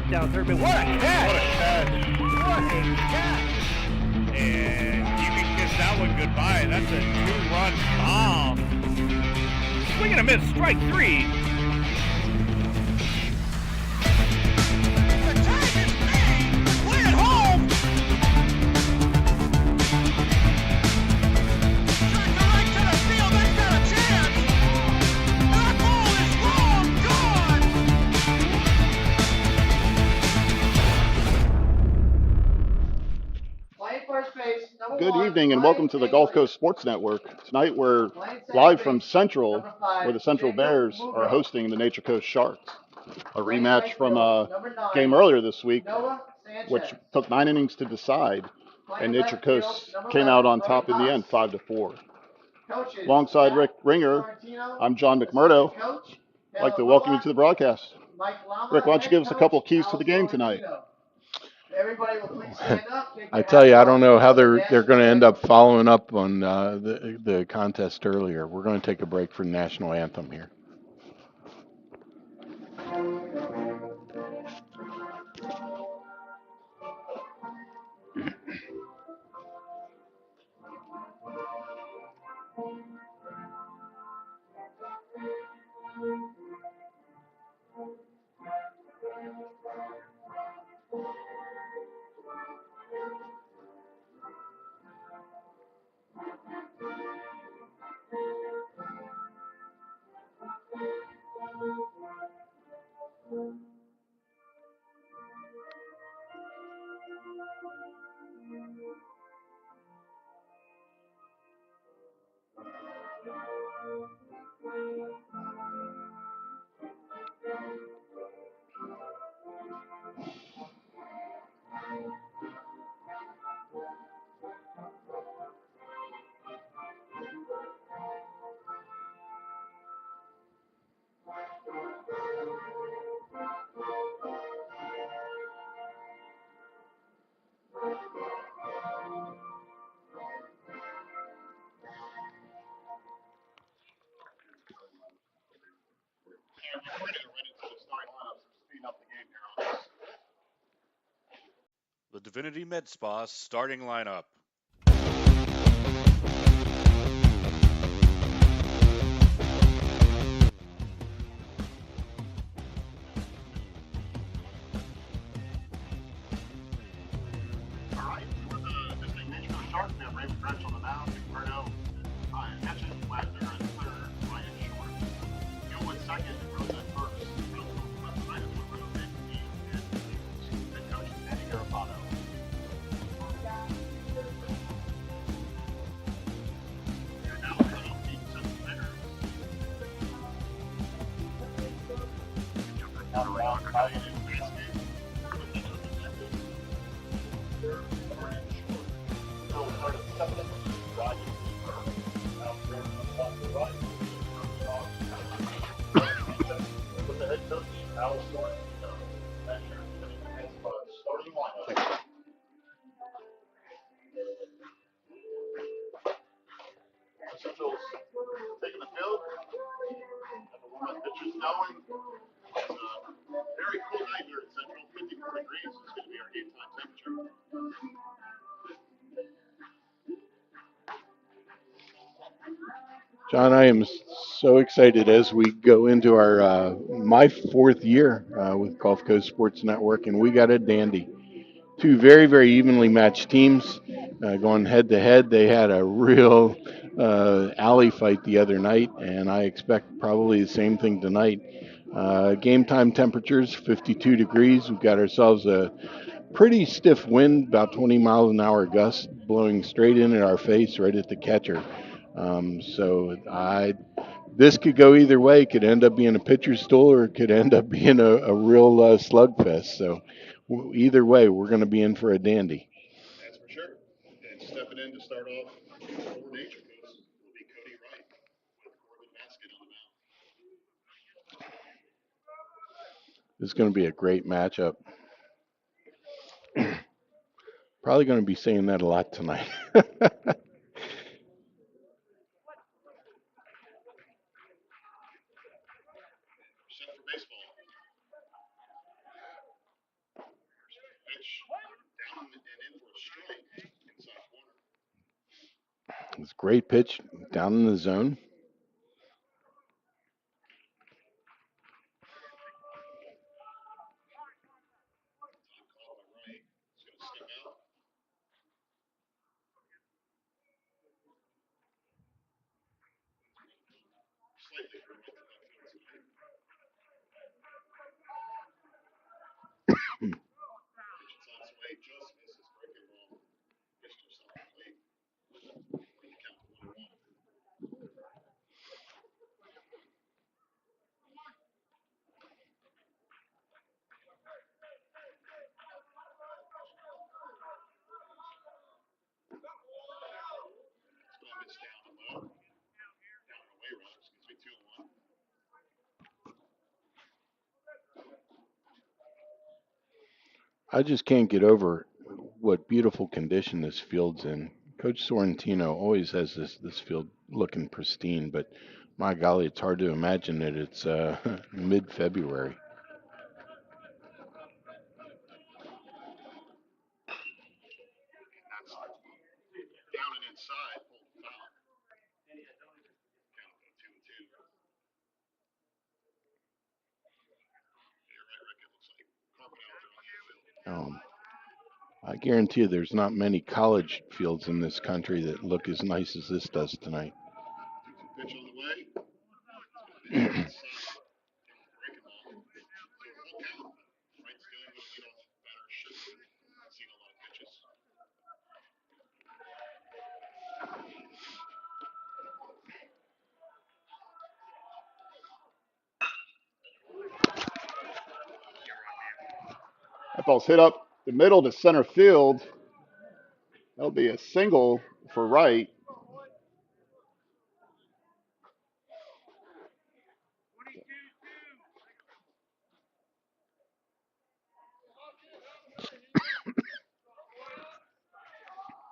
up down third base. What a catch! What a catch. What a catch! And you can kiss that one goodbye. That's a 2-run bomb. Swing and a miss, strike three. The tag is made. Play it home. Track the right to the field. That's got a chance. That ball is long gone. Playing first base, number Good one, evening and welcome to the Gulf Coast Sports Network. Tonight we're live from Central, where the Central Bears are hosting the Nature Coast Sharks. A rematch from a game earlier this week, which took 9 innings to decide, and Nature Coast came out on top in the end, 5-4. Alongside Rick Ringer, I'm John McMurdo. I'd like to welcome you to the broadcast. Rick, why don't you give us a couple of keys to the game tonight? Everybody will please stand up. I tell you, I don't know how they're going to end up following up on the contest earlier. We're going to take a break for the national anthem here. The Divinity Med Spa starting lineup. All right, for the visiting Nature Coast Sharks, we have Raymond Gretsch on the mound, McMurdo, catches, Wagner at third, Ryan short. Gill at second, Rose at first. Rose left to right is McMurdo, Randy, and head coach Andy Garofano. And now we're going to meet some hitters. Jumping down around, Ryan and Basket. With the head coach, Al Storm, that year, starting lineup. Central's taking the field. Have a warm-up pitchers going. It's a very cool night here at Central, 54 degrees. It's going to be our game time temperature. John, I am so excited as we go into our my 4th year with Gulf Coast Sports Network, and we got a dandy. 2 very, very evenly matched teams going head to head. They had a real alley fight the other night, and I expect probably the same thing tonight. Game time temperatures 52 degrees. We've got ourselves a pretty stiff wind, about 20 miles an hour gust blowing straight in at our face, right at the catcher. This could go either way. It could end up being a pitcher's stool, or it could end up being a real slugfest. So either way, we're going to be in for a dandy. That's for sure. And stepping in to start off for Nature Coast will be Cody Wright with Corbin Basket on the mound. This is going to be a great matchup. Probably going to be saying that a lot tonight. Great pitch down in the zone. I just can't get over what beautiful condition this field's in. Coach Sorrentino always has this field looking pristine, but my golly, it's hard to imagine that it's mid-February. Down and inside, pulled foul. Um, I guarantee you there's not many college fields in this country that look as nice as this does tonight. Pitch on the way. Inside. Breaking ball. So a full count. Wright's doing what a leadoff batter should do. Seen a lot of pitches. That ball's hit up the middle to center field. That'll be a single for Wright.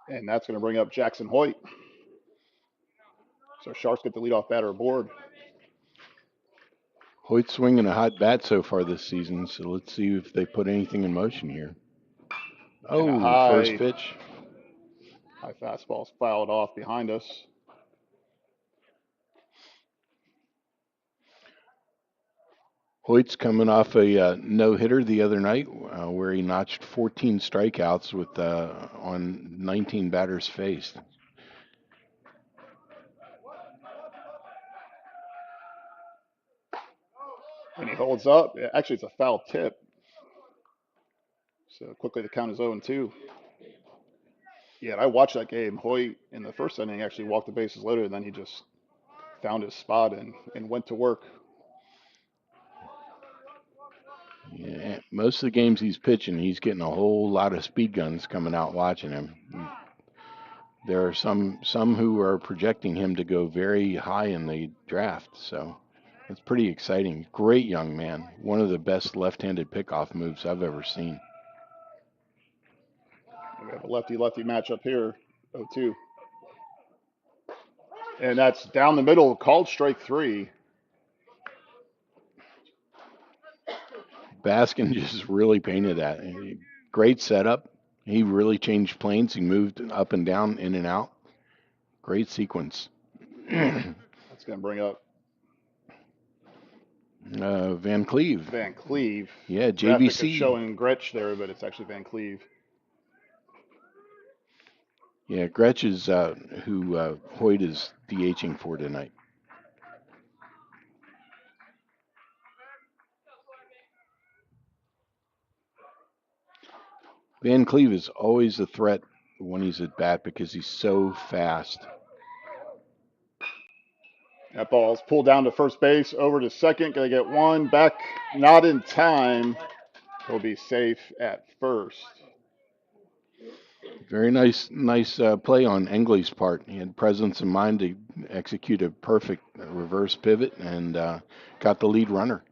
And that's going to bring up Jackson Hoyt. So Sharks get the leadoff batter aboard. Hoyt's swinging a hot bat so far this season, so let's see if they put anything in motion here. Oh, first pitch. High fastball's fouled off behind us. Hoyt's coming off a no-hitter the other night where he notched 14 strikeouts with on 19 batters faced. And he holds up. Actually, it's a foul tip. So quickly the count is 0-2. Yeah, and I watched that game. Hoyt in the first inning actually walked the bases loaded, and then he just found his spot and went to work. Yeah, most of the games he's pitching, he's getting a whole lot of speed guns coming out watching him. There are some who are projecting him to go very high in the draft, so it's pretty exciting. Great young man. One of the best left-handed pickoff moves I've ever seen. We have a lefty-lefty matchup here, 0-2. And that's down the middle, called strike 3. Baskin just really painted that. Great setup. He really changed planes. He moved up and down, in and out. Great sequence. That's going to bring up Van Cleve. Van Cleve. Yeah, Graphic is JVC. showing Gretsch there, but it's actually Van Cleve. Yeah, Gretsch is who Hoyt is DHing for tonight. Van Cleve is always a threat when he's at bat because he's so fast. That ball's pulled down to first base, over to second. Gonna get one back, not in time. He'll be safe at first. Very nice play on Engley's part. He had presence of mind to execute a perfect reverse pivot and got the lead runner.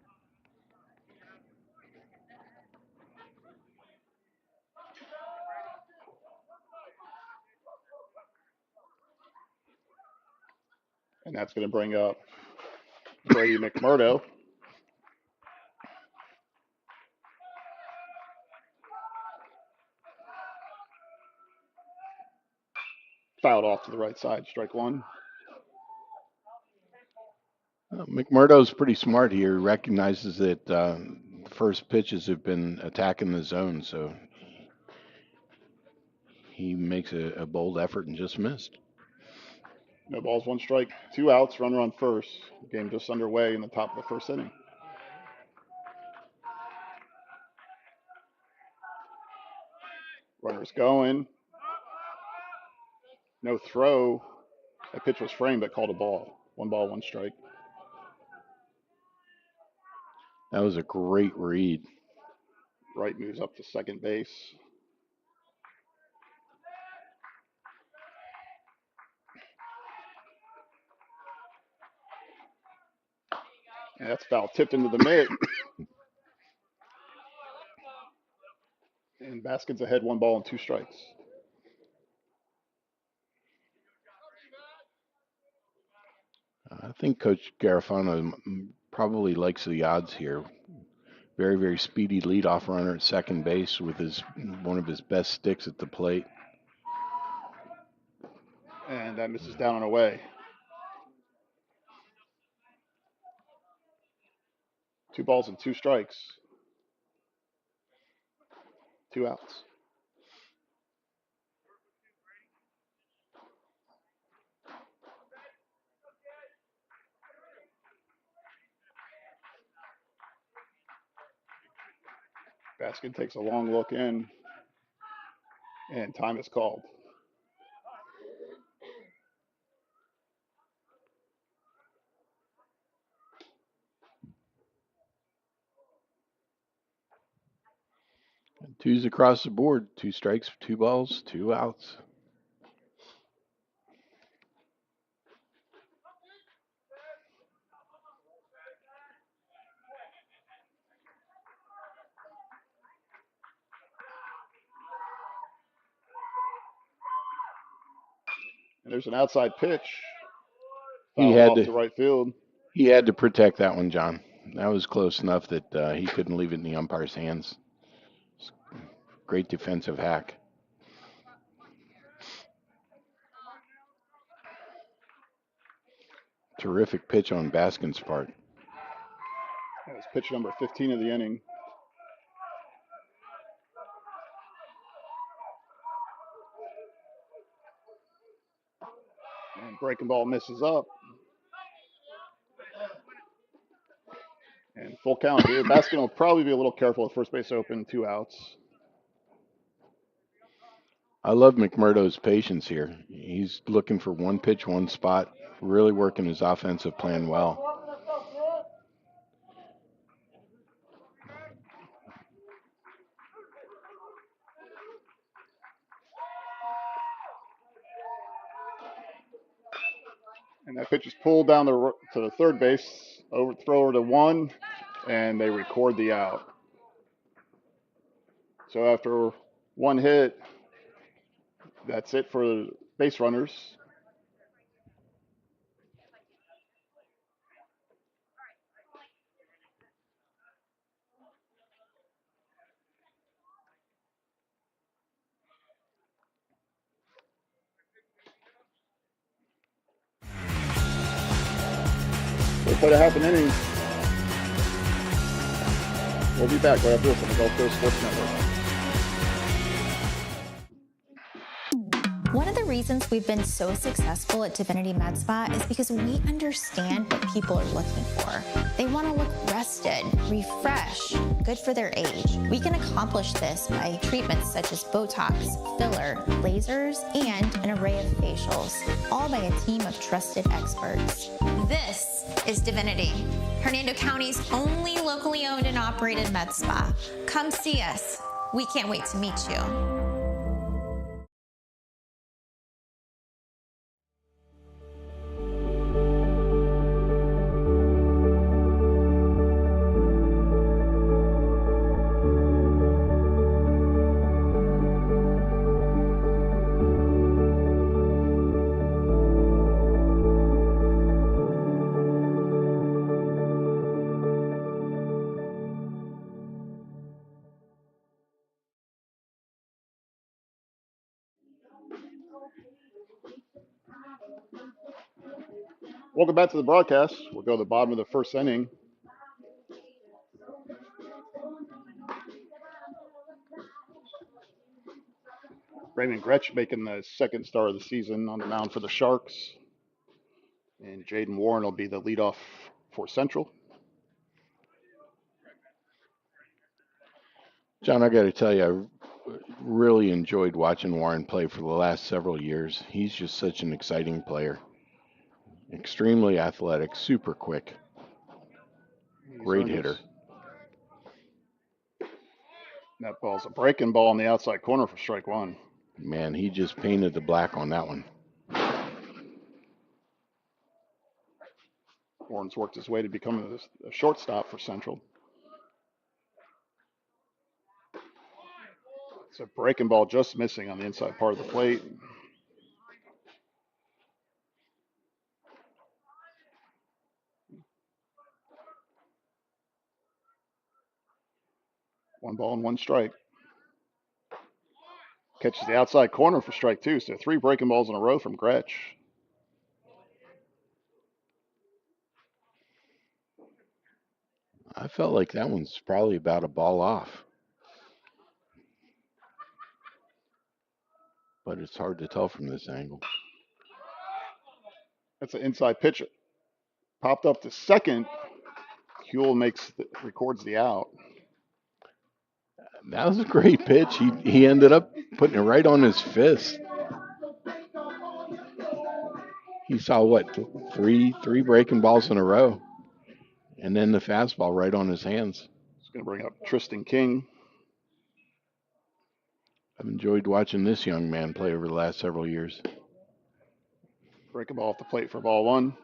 And that's going to bring up Brady McMurdo. Fouled off to the right side, strike one. McMurdo's pretty smart here. He recognizes that the first pitches have been attacking the zone, so he makes a bold effort and just missed. No balls, one strike, 2 outs, runner on first. Game just underway in the top of the first inning. Runners going. No throw. That pitch was framed, but called a ball. 1 ball, 1 strike. That was a great read. Wright moves up to second base. And that's foul tipped into the mitt. And Baskin's ahead, 1 ball and 2 strikes. I think Coach Garofano probably likes the odds here. Very, very speedy leadoff runner at second base with one of his best sticks at the plate. And that misses down and away. 2 balls and 2 strikes. 2 outs. Baskin takes a long look in, and time is called. Twos across the board. 2 strikes, 2 balls, 2 outs. And there's an outside pitch. He Fouled had off to to right field. He had to protect that one, John. That was close enough that he couldn't leave it in the umpire's hands. Great defensive hack. Terrific pitch on Baskin's part. That was pitch number 15 of the inning. And breaking ball misses up. And full count here. Baskin will probably be a little careful at first base open, 2 outs. I love McMurdo's patience here. He's looking for one pitch, one spot, really working his offensive plan well. And that pitch is pulled down to the third base, throw over to 1, and they record the out. So after 1 hit, that's it for base runners. We'll put a half an inning. We'll be back right after this on the Gulf Coast Sports Network. One of the reasons we've been so successful at Divinity Med Spa is because we understand what people are looking for. They want to look rested, refreshed, good for their age. We can accomplish this by treatments such as Botox, filler, lasers, and an array of facials, all by a team of trusted experts. This is Divinity, Hernando County's only locally owned and operated med spa. Come see us. We can't wait to meet you. Welcome back to the broadcast. We'll go to the bottom of the first inning. Raymond Gretsch making the second start of the season on the mound for the Sharks. And Jaden Warren will be the leadoff for Central. John, I got to tell you, I really enjoyed watching Warren play for the last several years. He's just such an exciting player. Extremely athletic, super quick. Great hitter. That ball's a breaking ball on the outside corner for strike one. Man, he just painted the black on that one. Warren's worked his way to become a shortstop for Central. It's a breaking ball just missing on the inside part of the plate. One ball and one strike. Catches the outside corner for strike two. So 3 breaking balls in a row from Gretsch. I felt like that one's probably about a ball off. But it's hard to tell from this angle. That's an inside pitch. Popped up to second. Huell records the out. That was a great pitch. He ended up putting it right on his fist. He saw what, three breaking balls in a row, and then the fastball right on his hands. It's going to bring up Tristan King. I've enjoyed watching this young man play over the last several years. Breaking ball off the plate for ball one.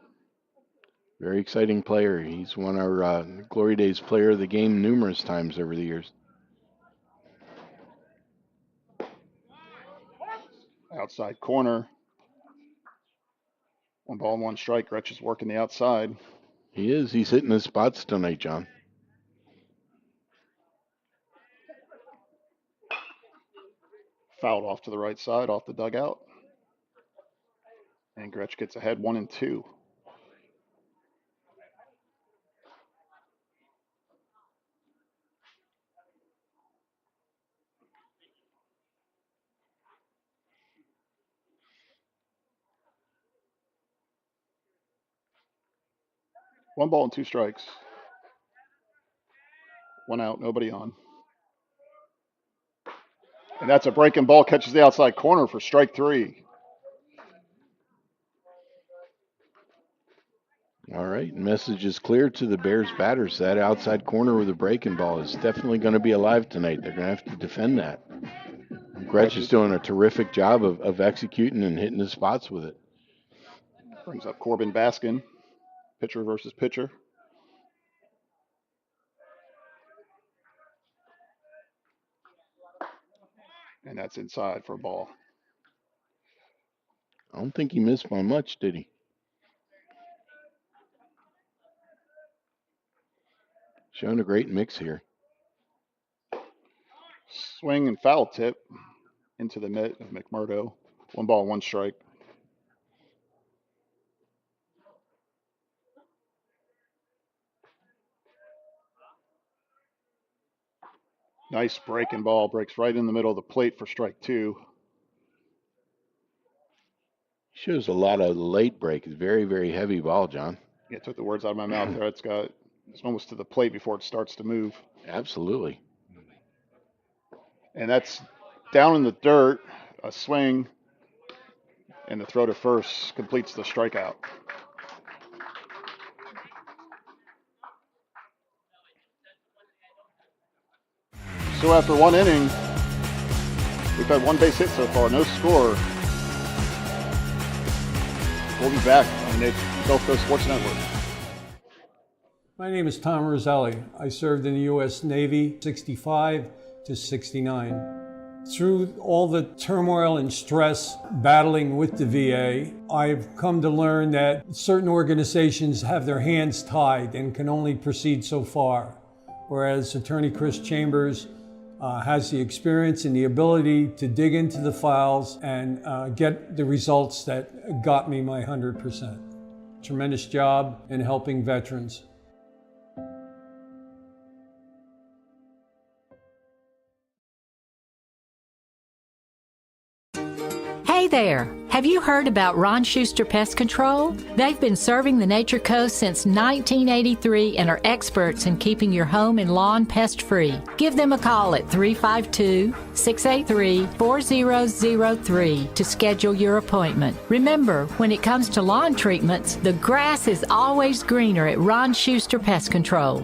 Very exciting player. He's won our Glory Days Player of the Game numerous times over the years. Outside corner. 1 ball and 1 strike. Gretsch is working the outside. He is. He's hitting his spots tonight, John. Fouled off to the right side, off the dugout. And Gretsch gets ahead 1-2. One ball and 2 strikes. 1 out, nobody on. And that's a breaking ball, catches the outside corner for strike 3. All right, message is clear to the Bears batters. That outside corner with a breaking ball is definitely going to be alive tonight. They're going to have to defend that. Gretsch is doing a terrific job of executing and hitting the spots with it. Brings up Corbin Baskin, pitcher versus pitcher. And that's inside for a ball. I don't think he missed by much, did he? Showing a great mix here. Swing and foul tip into the net of McMurdo. 1 ball, 1 strike. Nice breaking ball. Breaks right in the middle of the plate for strike 2. Shows a lot of late break. It's very, very heavy ball, John. Yeah, took the words out of my mouth there. It's almost to the plate before it starts to move. Absolutely. And that's down in the dirt, a swing, and the throw to first completes the strikeout. So after 1 inning, we've had 1 base hit so far, no score. We'll be back on the Gulf Coast Sports Network. My name is Tom Roselli. I served in the U.S. Navy 65 to 69. Through all the turmoil and stress battling with the VA, I've come to learn that certain organizations have their hands tied and can only proceed so far, whereas Attorney Chris Chambers has the experience and the ability to dig into the files and get the results that got me my 100%. tremendous job in helping veterans. Hey there! Have you heard about Ron Schuster Pest Control? They've been serving the Nature Coast since 1983 and are experts in keeping your home and lawn pest-free. Give them a call at 352-683-4003 to schedule your appointment. Remember, when it comes to lawn treatments, the grass is always greener at Ron Schuster Pest Control.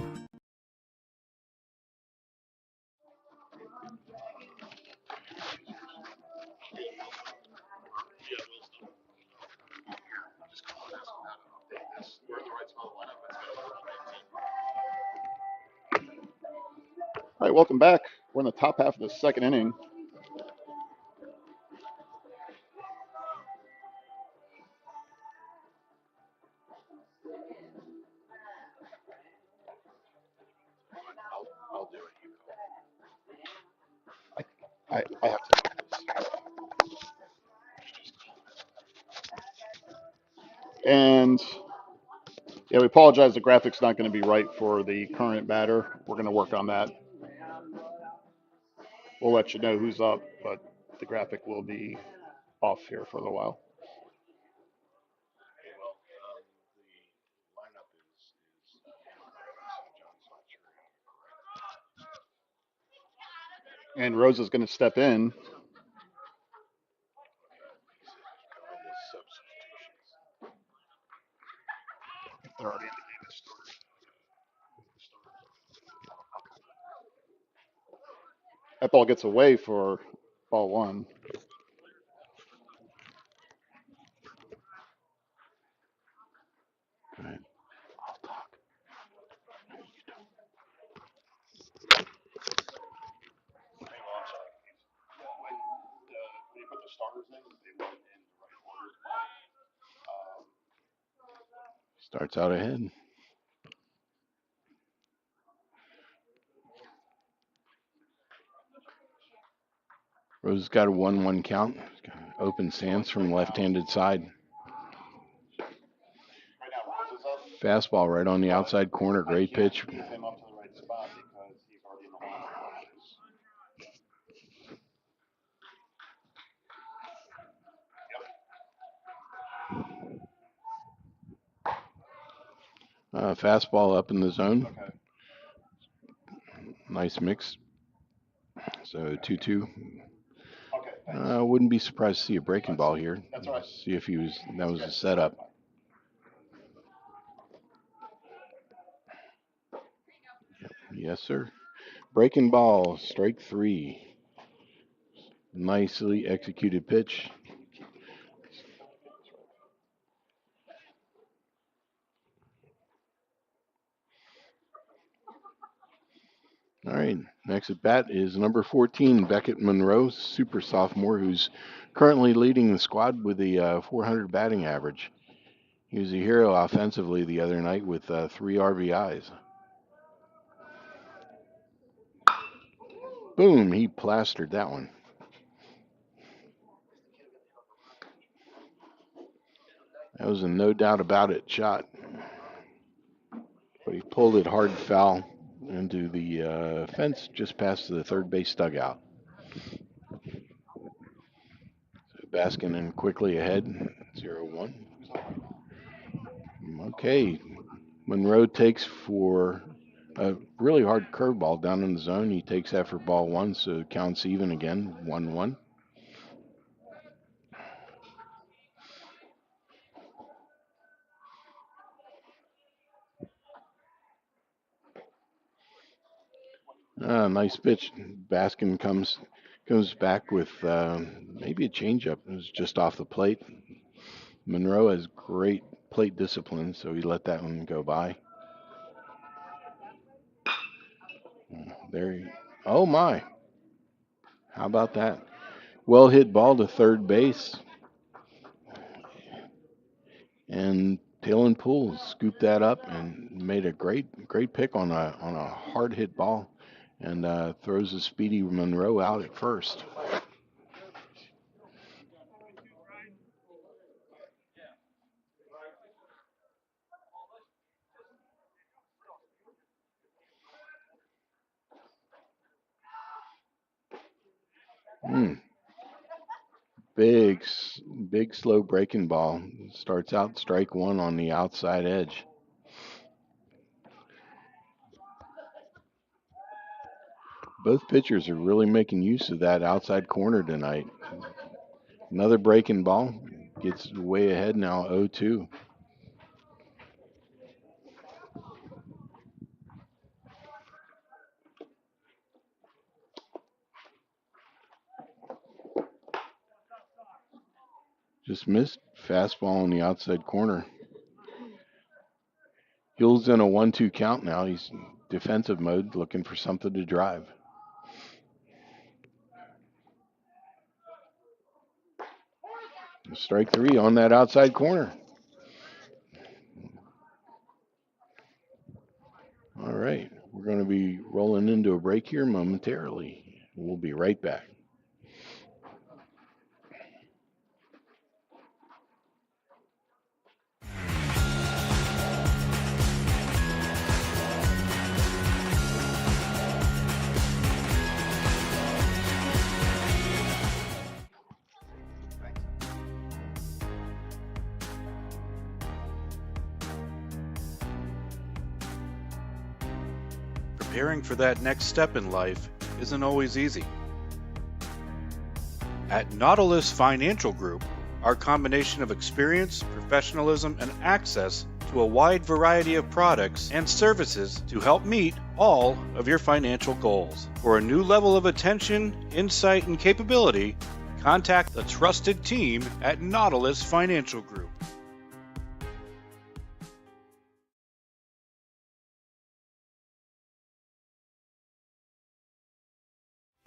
All right, welcome back. We're in the top half of the second inning. I'll do it. I have to. And yeah, we apologize. The graphic's not going to be right for the current batter. We're going to work on that. We'll let you know who's up, but the graphic will be off here for a little while. And Rosa's going to step in. They're already in the game. That ball gets away for ball one. Go ahead. Starts out ahead. Rose has got a 1-1 count. Open stance from left-handed side. Fastball right on the outside corner. Great pitch. Fastball up in the zone. Nice mix. So 2-2. Wouldn't be surprised to see a breaking ball here. See if that was a setup. Yes, sir. Breaking ball, strike 3. Nicely executed pitch. All right, next at bat is number 14, Beckett Monroe, super sophomore, who's currently leading the squad with a 400 batting average. He was a hero offensively the other night with 3 RBIs. Boom, he plastered that one. That was a no doubt about it shot. But he pulled it hard foul into the fence just past the third base dugout. So Baskinen quickly ahead, 0-1. Okay, Monroe takes for a really hard curveball down in the zone. He takes that for ball 1, so it counts even again, 1-1. Nice pitch. Baskin comes back with maybe a changeup. It was just off the plate. Monroe has great plate discipline, so he let that one go by. Oh my. How about that? Well hit ball to third base. And Taylor Poole scooped that up and made a great pick on a hard hit ball, and throws a speedy Monroe out at first. Mm. Big, big, slow breaking ball. Starts out strike one on the outside edge. Both pitchers are really making use of that outside corner tonight. Another breaking ball. Gets way ahead now, 0-2. Just missed fastball on the outside corner. Hill's in a 1-2 count now. He's defensive mode, looking for something to drive. Strike three on that outside corner. All right, we're going to be rolling into a break here momentarily. We'll be right back. Preparing for that next step in life isn't always easy. At Nautilus Financial Group, our combination of experience, professionalism, and access to a wide variety of products and services to help meet all of your financial goals. For a new level of attention, insight, and capability, contact the trusted team at Nautilus Financial Group.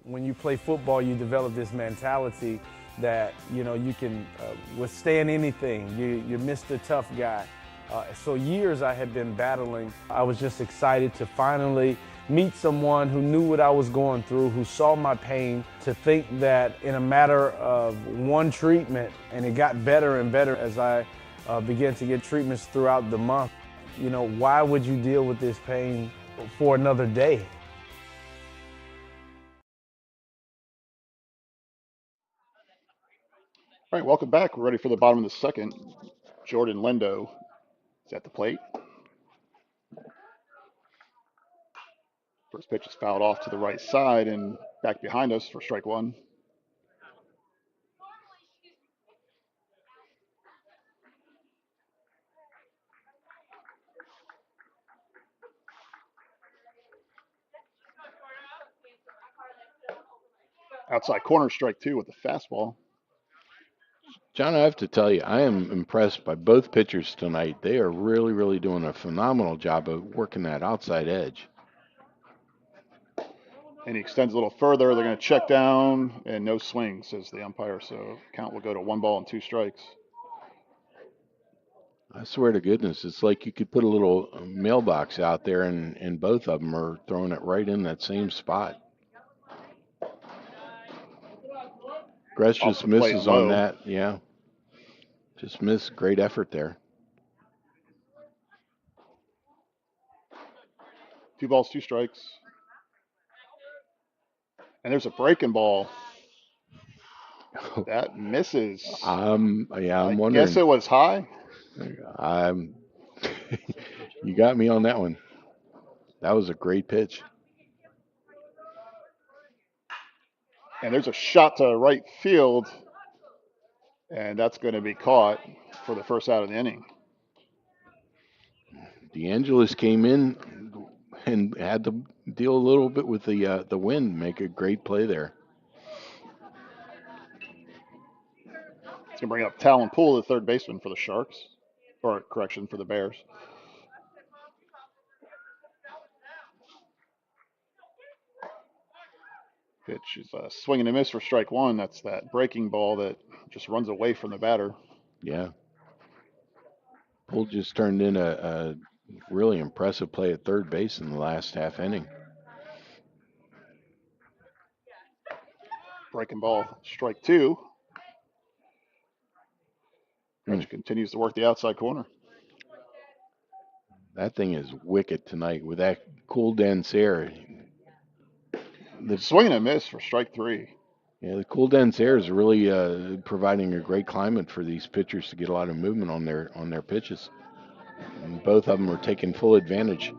When you play football, you develop this mentality that, you know, you can withstand anything. You're Mr. Tough Guy. So years I had been battling. I was just excited to finally meet someone who knew what I was going through, who saw my pain, to think that in a matter of one treatment, and it got better and better as I began to get treatments throughout the month. You know, why would you deal with this pain for another day? All right, welcome back. We're ready for the bottom of the second. Jordan Lindo is at the plate. First pitch is fouled off to the right side and back behind us for strike one. Outside corner, strike two with the fastball. John, I have to tell you, I am impressed by both pitchers tonight. They are really, really doing a phenomenal job of working that outside edge. And he extends a little further. They're going to check down and no swing, says the umpire. So count will go to 1-2 strikes. I swear to goodness, it's like you could put a little mailbox out there and both of them are throwing it right in that same spot. Gress just misses on that. Yeah. Just missed. Great effort there. 2 strikes. And there's a breaking ball. That misses. I'm wondering. I guess it was high. You got me on that one. That was a great pitch. And there's a shot to right field. And that's going to be caught for the first out of the inning. DeAngelis came in and had to deal a little bit with the wind, make a great play there. It's going to bring up Talon Poole, the third baseman for the Sharks. Or, correction, for the Bears. Pitch is a swing and a miss for strike one. That's that breaking ball that just runs away from the batter. Yeah. Poole just turned in a really impressive play at third base in the last half inning. Breaking ball, strike two. Pitch continues to work the outside corner. That thing is wicked tonight with that cool dense air. The swing and a miss for strike three. Yeah, the cool dense air is really providing a great climate for these pitchers to get a lot of movement on their pitches. And both of them are taking full advantage.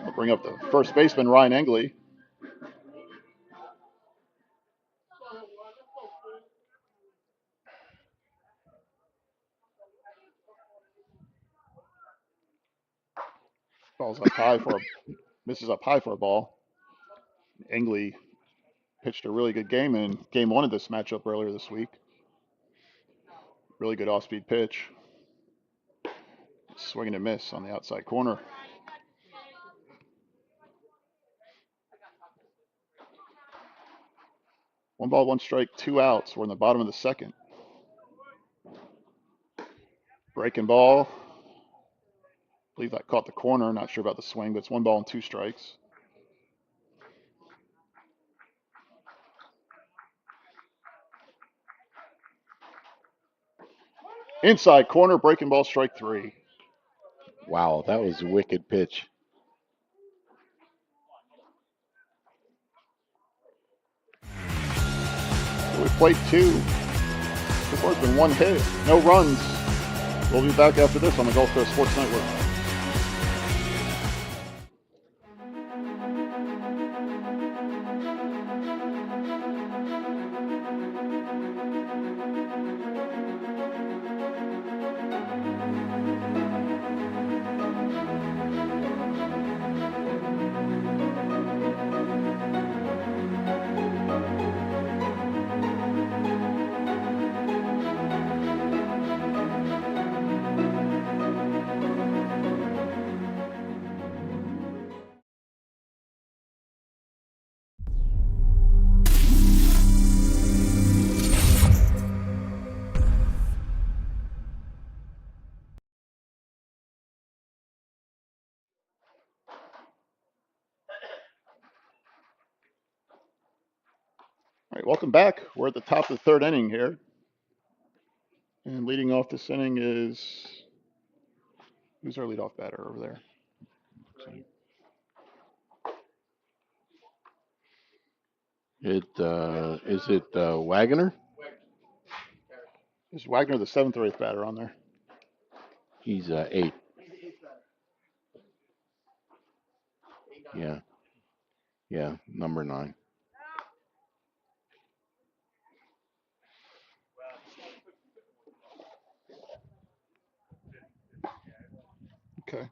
I'll bring up the first baseman, Ryan Engley. Ball's up high misses up high for a ball. Engley pitched a really good game in game one of this matchup earlier this week. Really good off-speed pitch. Swing and a miss on the outside corner. One ball, one strike, 2 outs. We're in the bottom of the second. Breaking ball. I believe that caught the corner. Not sure about the swing, but it's 1 ball and 2 strikes. Inside corner, breaking ball, strike 3. Wow, that was a wicked pitch. We played 2. So far it's been 1 hit, no runs. We'll be back after this on the Gulf Coast Sports Network. All right, welcome back. We're at the top of the 3rd inning here. And leading off this inning is, who's our leadoff batter over there? Is it Wagner? Is Wagner the 7th or 8th batter on there? He's 8. Yeah, number 9. Okay.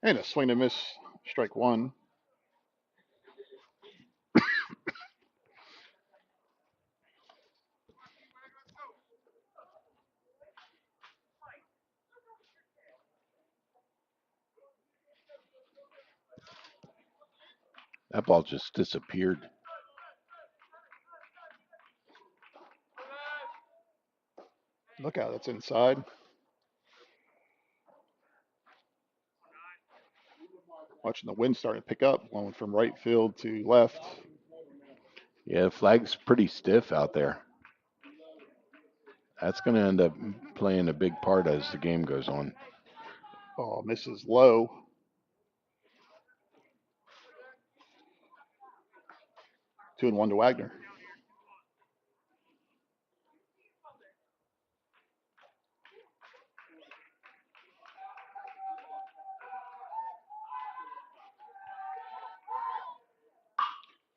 And a swing and miss, strike 1. That ball just disappeared. Look out, that's inside. Watching the wind starting to pick up, going from right field to left. Yeah, the flag's pretty stiff out there. That's going to end up playing a big part as the game goes on. Ball misses low. Two and one to Wagner.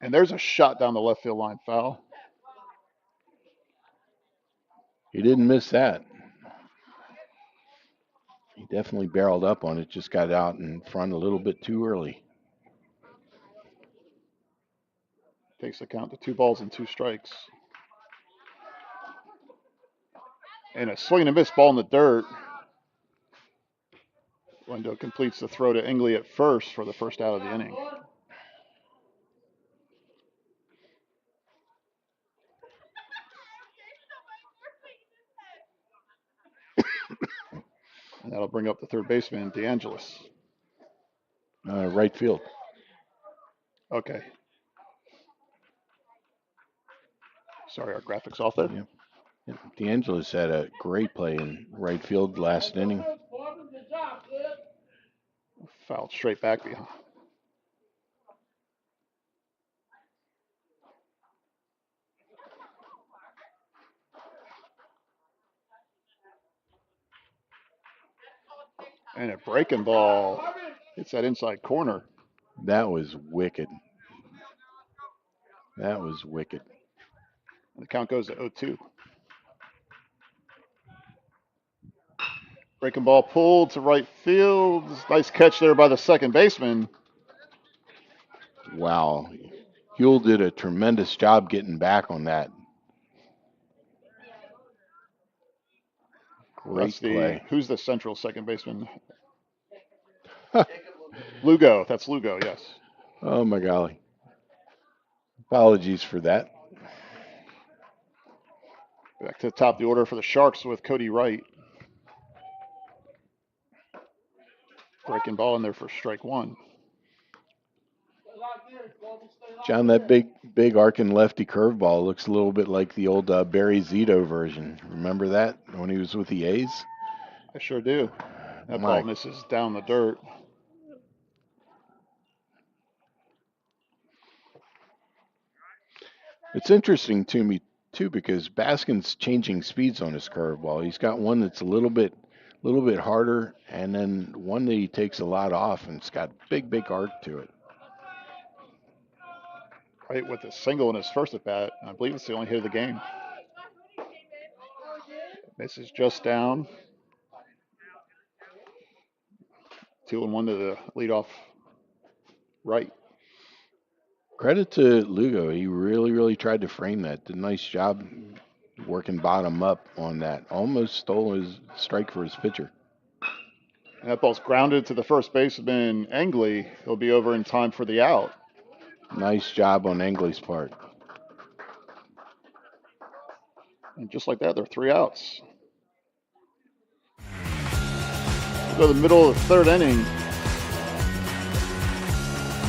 And there's a shot down the left field line, foul. He didn't miss that. He definitely barreled up on it, just got out in front a little bit too early. Takes the count to 2 balls and 2 strikes. And a swing and a miss ball in the dirt. Wendell completes the throw to Engley at first for the first out of the inning. bring up the third baseman, DeAngelis. Right field. Okay. Sorry, our graphics off there. Yeah. DeAngelis had a great play in right field last inning. Fouled straight back behind. And a breaking ball. It's that inside corner. That was wicked. That was wicked. And the count goes to 0-2. Breaking ball pulled to right field. Nice catch there by the second baseman. Wow. Huell did a tremendous job getting back on that. Great play. Who's the central second baseman? Lugo. That's Lugo, yes. Oh, my golly. Apologies for that. Back to the top of the order for the Sharks with Cody Wright. Breaking ball in there for strike one. John, that big arcing lefty curveball looks a little bit like the old Barry Zito version. Remember that when he was with the A's? I sure do. That ball misses down the dirt. It's interesting to me too because Baskin's changing speeds on his curveball. He's got one that's a little bit harder, and then one that he takes a lot off, and it's got big arc to it. Right with a single in his first at bat. I believe it's the only hit of the game. Misses just down. 2-1 to the leadoff right. Credit to Lugo. He really tried to frame that. Did a nice job working bottom up on that. Almost stole his strike for his pitcher. And that ball's grounded to the first baseman, Angley. He'll be over in time for the out. Nice job on Angley's part. And just like that, there are 3 outs. Go to the middle of the third inning.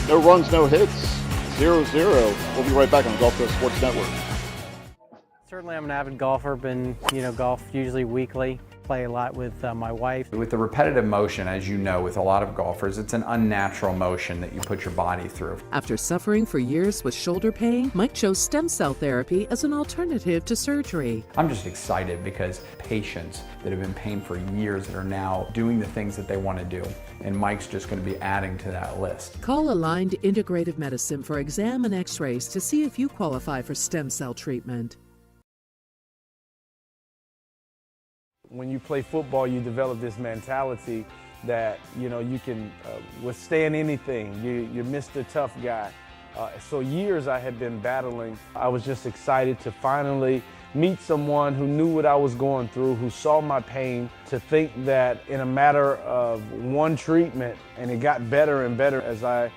No runs, no hits. 0-0. We'll be right back on the Gulf Coast Sports Network. Certainly, I'm an avid golfer. Been, golf usually weekly. Play a lot with my wife. With the repetitive motion, as you know, with a lot of golfers, it's an unnatural motion that you put your body through. After suffering for years with shoulder pain, Mike chose stem cell therapy as an alternative to surgery. I'm just excited because patients that have been in pain for years that are now doing the things that they want to do, and Mike's just going to be adding to that list. Call Aligned Integrative Medicine for exam and x-rays to see if you qualify for stem cell treatment. When you play football, you develop this mentality that, you can withstand anything. You're Mr. Tough Guy. So years I had been battling. I was just excited to finally meet someone who knew what I was going through, who saw my pain, to think that in a matter of one treatment, and it got better and better as I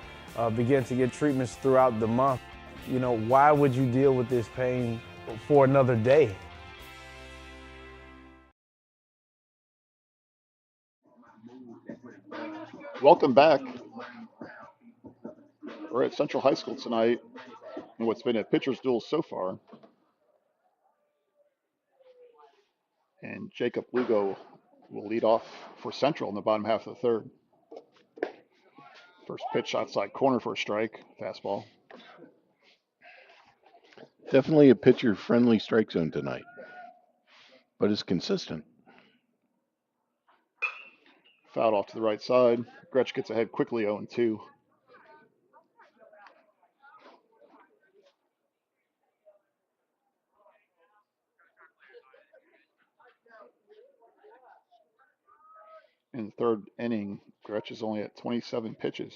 began to get treatments throughout the month. Why would you deal with this pain for another day? Welcome back. We're at Central High School tonight in what's been a pitcher's duel so far. And Jacob Lugo will lead off for Central in the bottom half of the third. First pitch outside corner for a strike, fastball. Definitely a pitcher-friendly strike zone tonight, but it's consistent. Fouled off to the right side. Gretsch gets ahead quickly, 0-2. In the third inning, Gretsch is only at 27 pitches.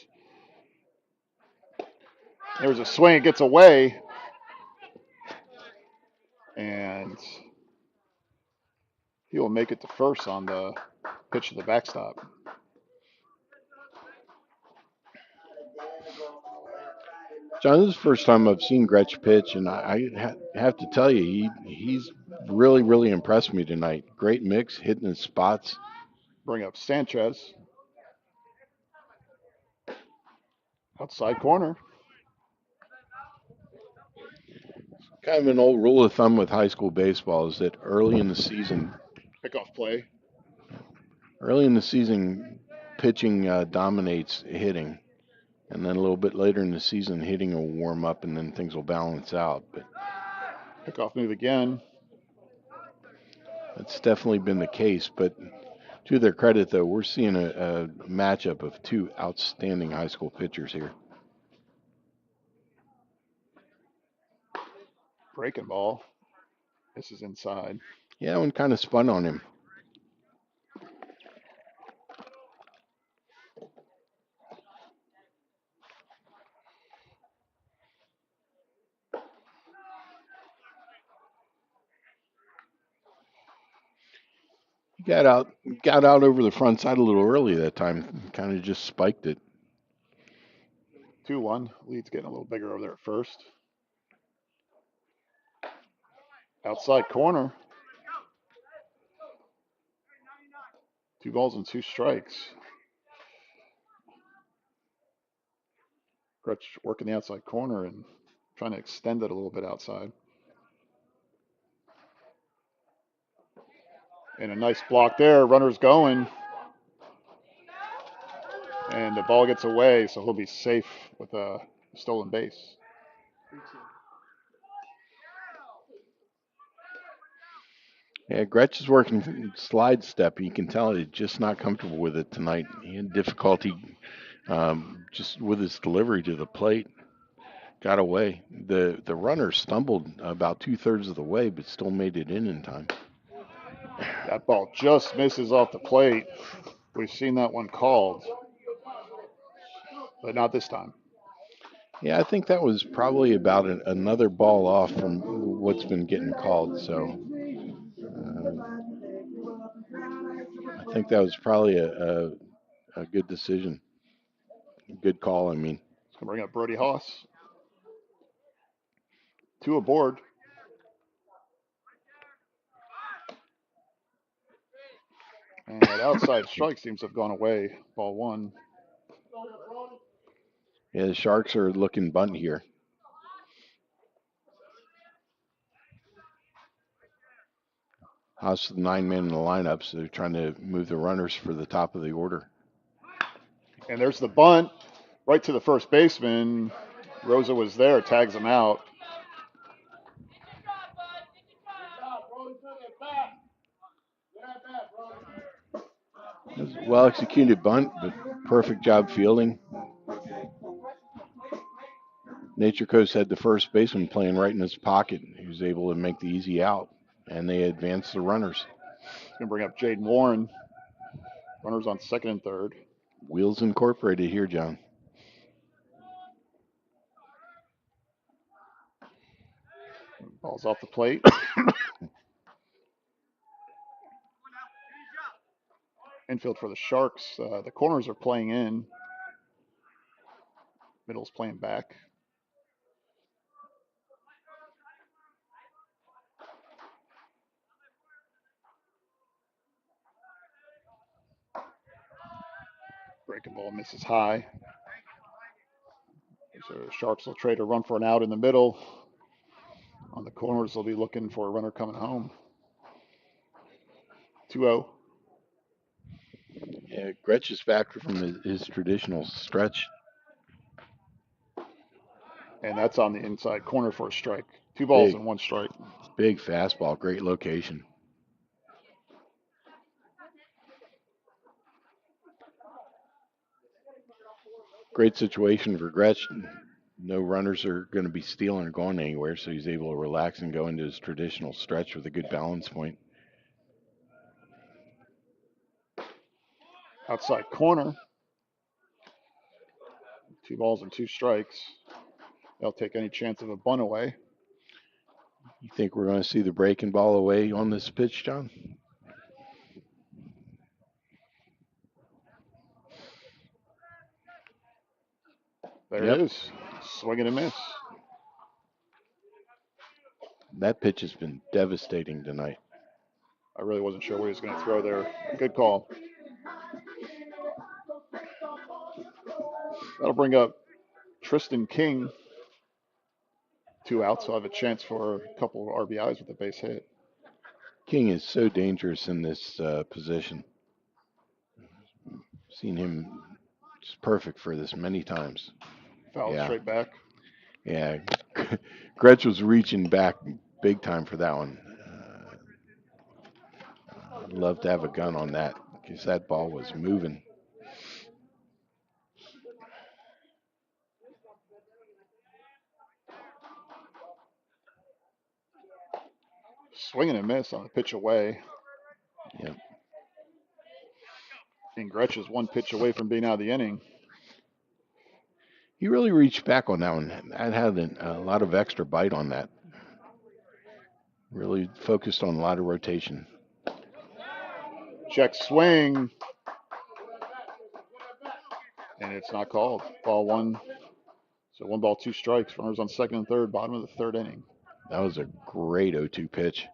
There's a swing, it gets away. And he will make it to first on the pitch to the backstop. John, this is the first time I've seen Gretsch pitch, and I have to tell you, he's really impressed me tonight. Great mix, hitting his spots. Bring up Sanchez. Outside corner. Kind of an old rule of thumb with high school baseball is that early in the season, Pickoff play. pitching dominates hitting. And then a little bit later in the season, hitting will warm up and then things will balance out. But Pickoff move again. that's definitely been the case. But to their credit, though, we're seeing a matchup of two outstanding high school pitchers here. Breaking ball. This is inside. Yeah, that one kind of spun on him. He got out over the front side a little early that time. Kind of just spiked it. 2-1. Lead's getting a little bigger over there at first. Outside corner. 2 balls and 2 strikes. Gretsch working the outside corner and trying to extend it a little bit outside. And a nice block there. Runner's going. And the ball gets away, so he'll be safe with a stolen base. Yeah, Gretsch is working slide step. You can tell he's just not comfortable with it tonight. He had difficulty just with his delivery to the plate. Got away. The runner stumbled about 2/3 of the way, but still made it in time. That ball just misses off the plate. We've seen that one called, but not this time. Yeah, I think that was probably about another ball off from what's been getting called. So I think that was probably a good decision. Good call, I mean. It's going to bring up Brody Haas. 2 aboard. And that outside strike seems to have gone away. Ball 1. Yeah, the Sharks are looking bunt here. Haas the 9-man in the lineup, so they're trying to move the runners for the top of the order. And there's the bunt right to the first baseman. Rosa was there, tags him out. It was a well-executed bunt, but perfect job fielding. Nature Coast had the first baseman playing right in his pocket. He was able to make the easy out, and they advanced the runners. Going to bring up Jaden Warren. Runners on second and third. Wheels Incorporated here, John. Ball's off the plate. Infield for the Sharks. The corners are playing in. Middle's playing back. Breaking ball misses high. So the Sharks will trade a run for an out in the middle. On the corners, they'll be looking for a runner coming home. 2-0. Yeah, Gretsch is back from his traditional stretch. And that's on the inside corner for a strike. 2 balls and 1 strike. Big fastball, great location. Great situation for Gretsch. No runners are going to be stealing or going anywhere, so he's able to relax and go into his traditional stretch with a good balance point. Outside corner. 2 balls and 2 strikes. They'll take any chance of a bunt away. You think we're going to see the breaking ball away on this pitch, John? There it is. Swing and a miss. That pitch has been devastating tonight. I really wasn't sure what he was going to throw there. Good call. That'll bring up Tristan King. 2 outs, so I have a chance for a couple of RBIs with a base hit. King is so dangerous in this position. Seen him just perfect for this many times. Foul straight back. Yeah, Gretsch was reaching back big time for that one. I'd love to have a gun on that because that ball was moving. Swing and a miss on a pitch away. Yep. And Gretsch is 1 pitch away from being out of the inning. He really reached back on that one. That had a lot of extra bite on that. Really focused on a lot of rotation. Check swing. And it's not called. Ball 1. So 1 ball, 2 strikes. Runners on second and third, bottom of the 3rd inning. That was a great 0-2 pitch.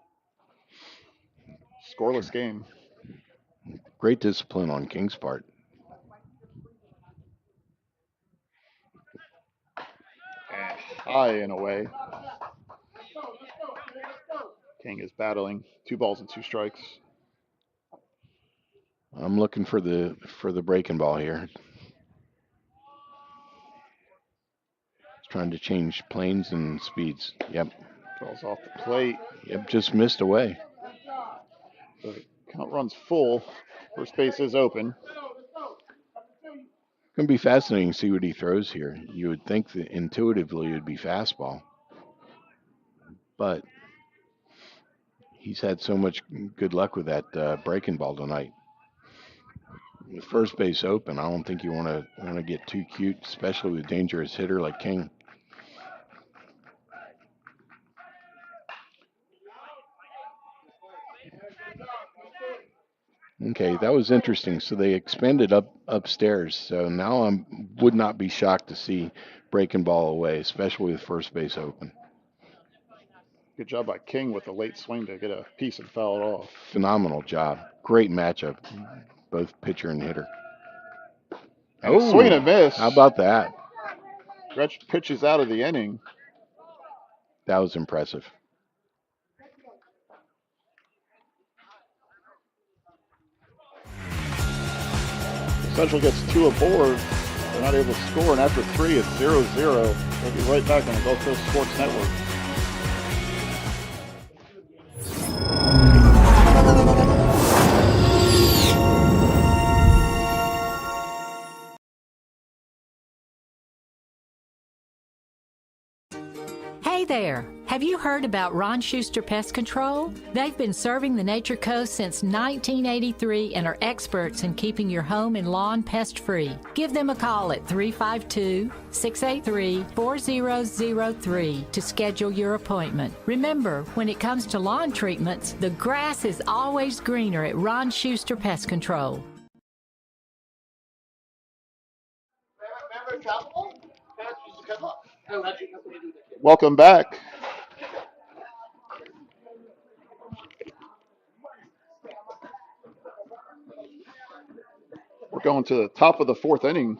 Scoreless game. Great discipline on King's part. And high and away. King is battling. 2 balls and 2 strikes. I'm looking for the breaking ball here. It's trying to change planes and speeds. Yep. Falls off the plate. Yep, just missed away. The count runs full. First base is open. Going to be fascinating to see what he throws here. You would think that intuitively it would be fastball. But he's had so much good luck with that breaking ball tonight. With first base open, I don't think you want to get too cute, especially with a dangerous hitter like King. Okay, that was interesting. So they expanded upstairs. So now I would not be shocked to see breaking ball away, especially with first base open. Good job by King with a late swing to get a piece and foul it off. Phenomenal job. Great matchup, both pitcher and hitter. And a swing and a miss. How about that? Gretsch pitches out of the inning. That was impressive. Central gets 2 aboard. They're not able to score, and after 3, it's 0-0. They'll be right back on the Gulf Coast Sports Network. Hey there! Have you heard about Ron Schuster Pest Control? They've been serving the Nature Coast since 1983 and are experts in keeping your home and lawn pest-free. Give them a call at 352-683-4003 to schedule your appointment. Remember, when it comes to lawn treatments, the grass is always greener at Ron Schuster Pest Control. Welcome back. We're going to the top of the 4th inning.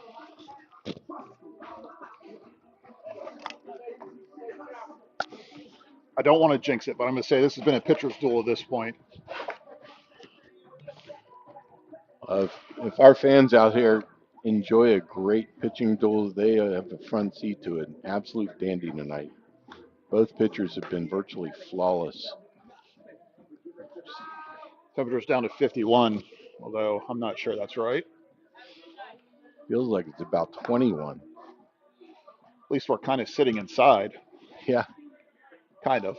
I don't want to jinx it, but I'm going to say this has been a pitcher's duel at this point. If our fans out here enjoy a great pitching duel, they have a front seat to it. Absolute dandy tonight. Both pitchers have been virtually flawless. Temperature's down to 51, although I'm not sure that's right. Feels like it's about 21. At least we're kind of sitting inside. Yeah. Kind of.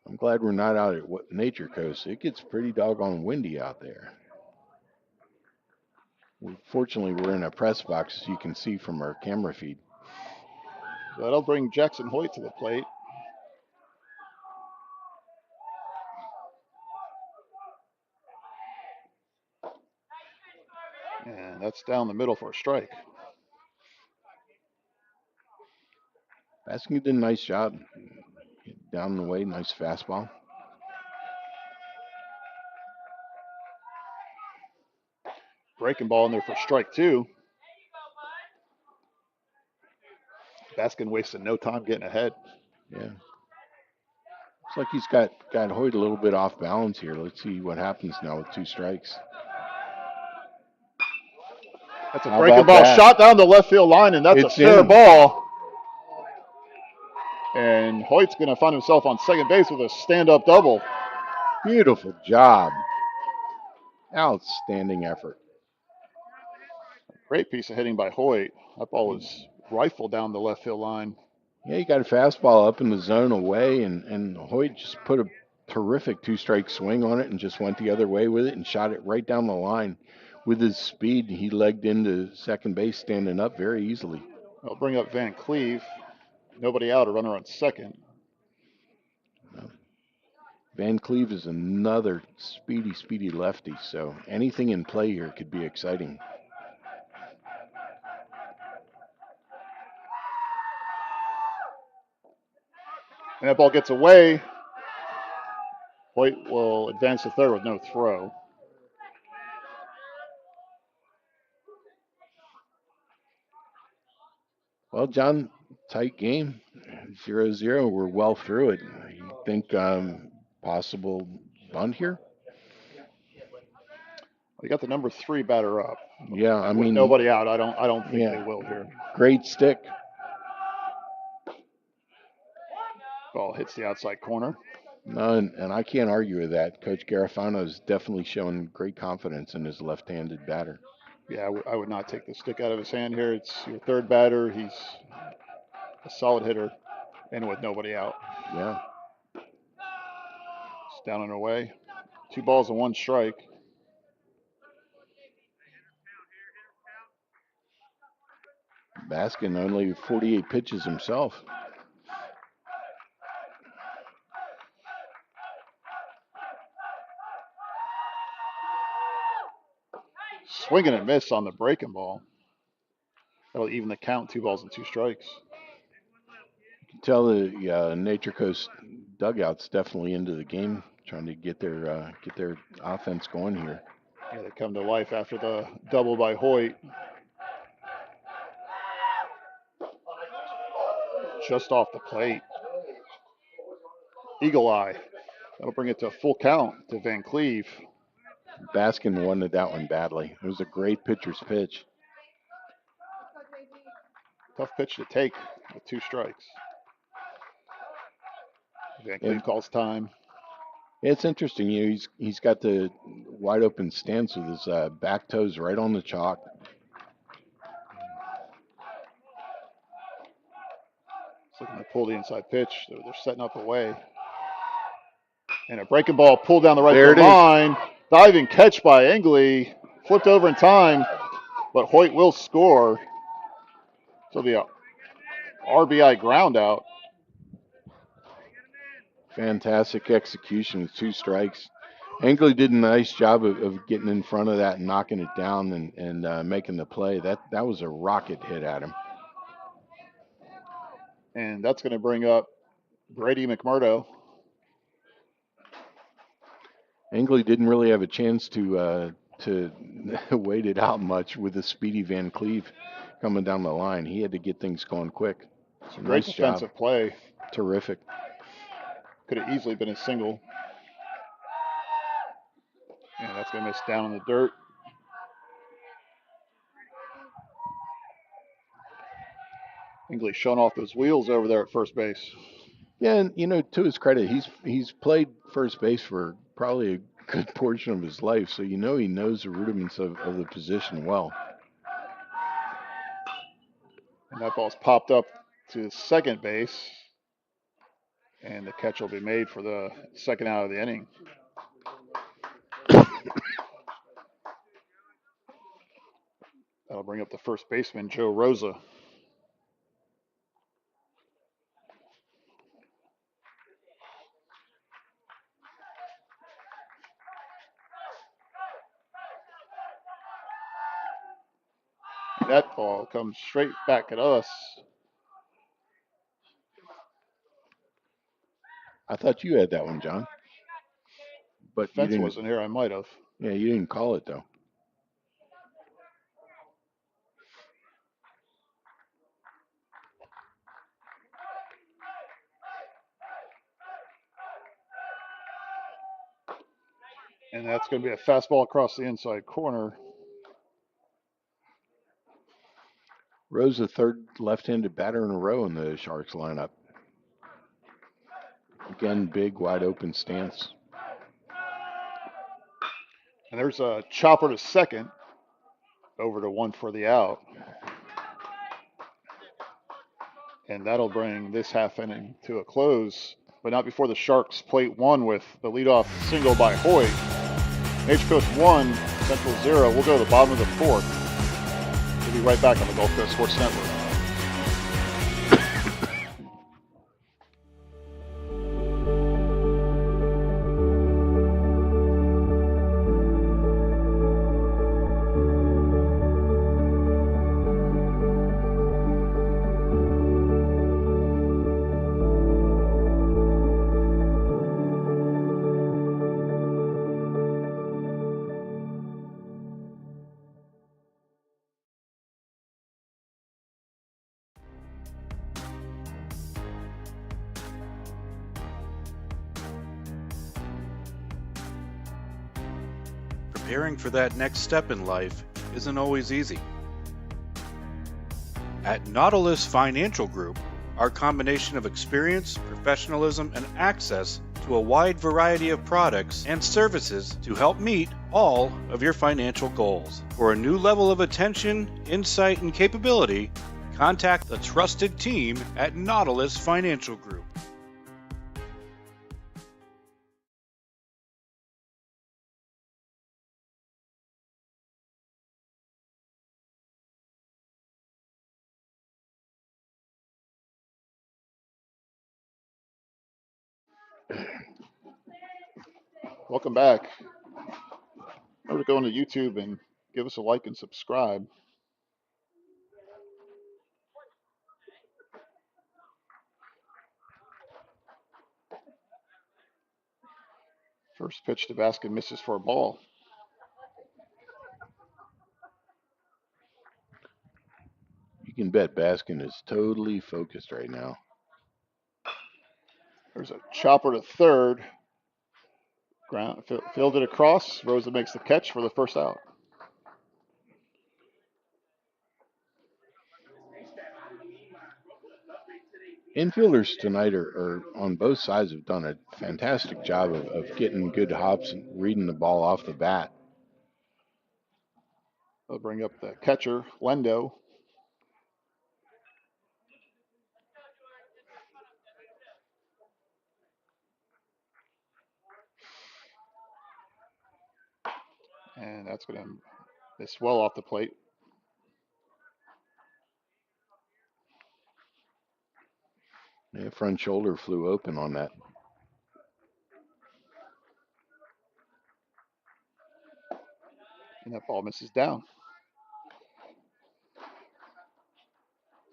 I'm glad we're not out at Nature Coast. It gets pretty doggone windy out there. Fortunately, we're in a press box, as you can see from our camera feed. That'll bring Jackson Hoyt to the plate. And that's down the middle for a strike. Baskin did a nice job. Down the way, nice fastball. Breaking ball in there for strike 2. Baskin wasted no time getting ahead. Yeah. Looks like he's got Hoyt a little bit off balance here. Let's see what happens now with 2 strikes. That's a How breaking about ball that? shot down the left field line, and that's It's a fair in. ball. And Hoyt's going to find himself on second base with a stand-up double. Beautiful job. Outstanding effort. Great piece of hitting by Hoyt. That ball was rifled down the left field line. Yeah, he got a fastball up in the zone away, and Hoyt just put a terrific 2-strike swing on it and just went the other way with it and shot it right down the line. With his speed, he legged into second base standing up very easily. I'll bring up Van Cleve. Nobody out, a runner on second. Van Cleve is another speedy lefty, so anything in play here could be exciting. And that ball gets away. Hoyt will advance to third with no throw. Well, John, tight game, 0-0. We're well through it. You think possible bunt here? We got the number 3 batter up. Yeah, I With mean, nobody out, I don't think yeah. they will here. Great stick. Ball hits the outside corner. No, and I can't argue with that. Coach Garofano is definitely showing great confidence in his left-handed batter. Yeah, I would not take the stick out of his hand here. It's your third batter. He's a solid hitter, and with nobody out. Yeah. It's down and away. 2 balls and 1 strike. Baskin only 48 pitches himself. Swing and a miss on the breaking ball. That'll even the count. 2 balls and 2 strikes. You can tell the Nature Coast dugout's definitely into the game, trying to get their offense going here. Yeah, they come to life after the double by Hoyt. Just off the plate. Eagle eye. That'll bring it to a full count to Van Cleve. Baskin wanted that one badly. It was a great pitcher's pitch. Tough pitch to take with 2 strikes. Van Cleve calls time. It's interesting. You know, he's got the wide open stance with his back toes right on the chalk. He's looking to pull the inside pitch. They're setting up away. And a breaking ball pulled down the right field line. Diving catch by Engley. Flipped over in time, but Hoyt will score. So it'll be a RBI ground out. Fantastic execution with 2 strikes. Engley did a nice job of getting in front of that and knocking it down and making the play. That was a rocket hit at him. And that's going to bring up Brady McMurdo. Engley didn't really have a chance to wait it out much with the speedy Van Cleve coming down the line. He had to get things going quick. It's a great defensive play. Terrific. Could have easily been a single. And that's going to miss down in the dirt. Engley showing off those wheels over there at first base. Yeah, and you know, to his credit, he's played first base for probably a good portion of his life, so you know he knows the rudiments of the position well. And that ball's popped up to second base. And the catch will be made for the second out of the inning. That'll bring up the first baseman, Joe Rosa. That ball comes straight back at us. I thought you had that one, John. But Fence wasn't here. I might have. Yeah, you didn't call it though. And that's going to be a fastball across the inside corner. Rose, the third left-handed batter in a row in the Sharks lineup. Again, big, wide open stance. And there's a chopper to second. Over to one for the out. And that'll bring this half inning to a close, but not before the Sharks plate one with the leadoff single by Hoyt. Nature Coast 1, Central 0. We'll go to the bottom of the fourth. We'll be right back on the Gulf Coast Sports Network. Preparing for that next step in life isn't always easy. At Nautilus Financial Group, our combination of experience, professionalism, and access to a wide variety of products and services to help meet all of your financial goals. For a new level of attention, insight, and capability, contact the trusted team at Nautilus Financial Group. Welcome back. Remember to go into YouTube and give us a like and subscribe. First pitch to Baskin misses for a ball. You can bet Baskin is totally focused right now. There's a chopper to third. Ground fielded across. Rosa makes the catch for the first out. Infielders tonight are on both sides have done a fantastic job of getting good hops and reading the ball off the bat. They'll bring up the catcher, Lendo. And that's going to miss well off the plate. Yeah, front shoulder flew open on that. And that ball misses down.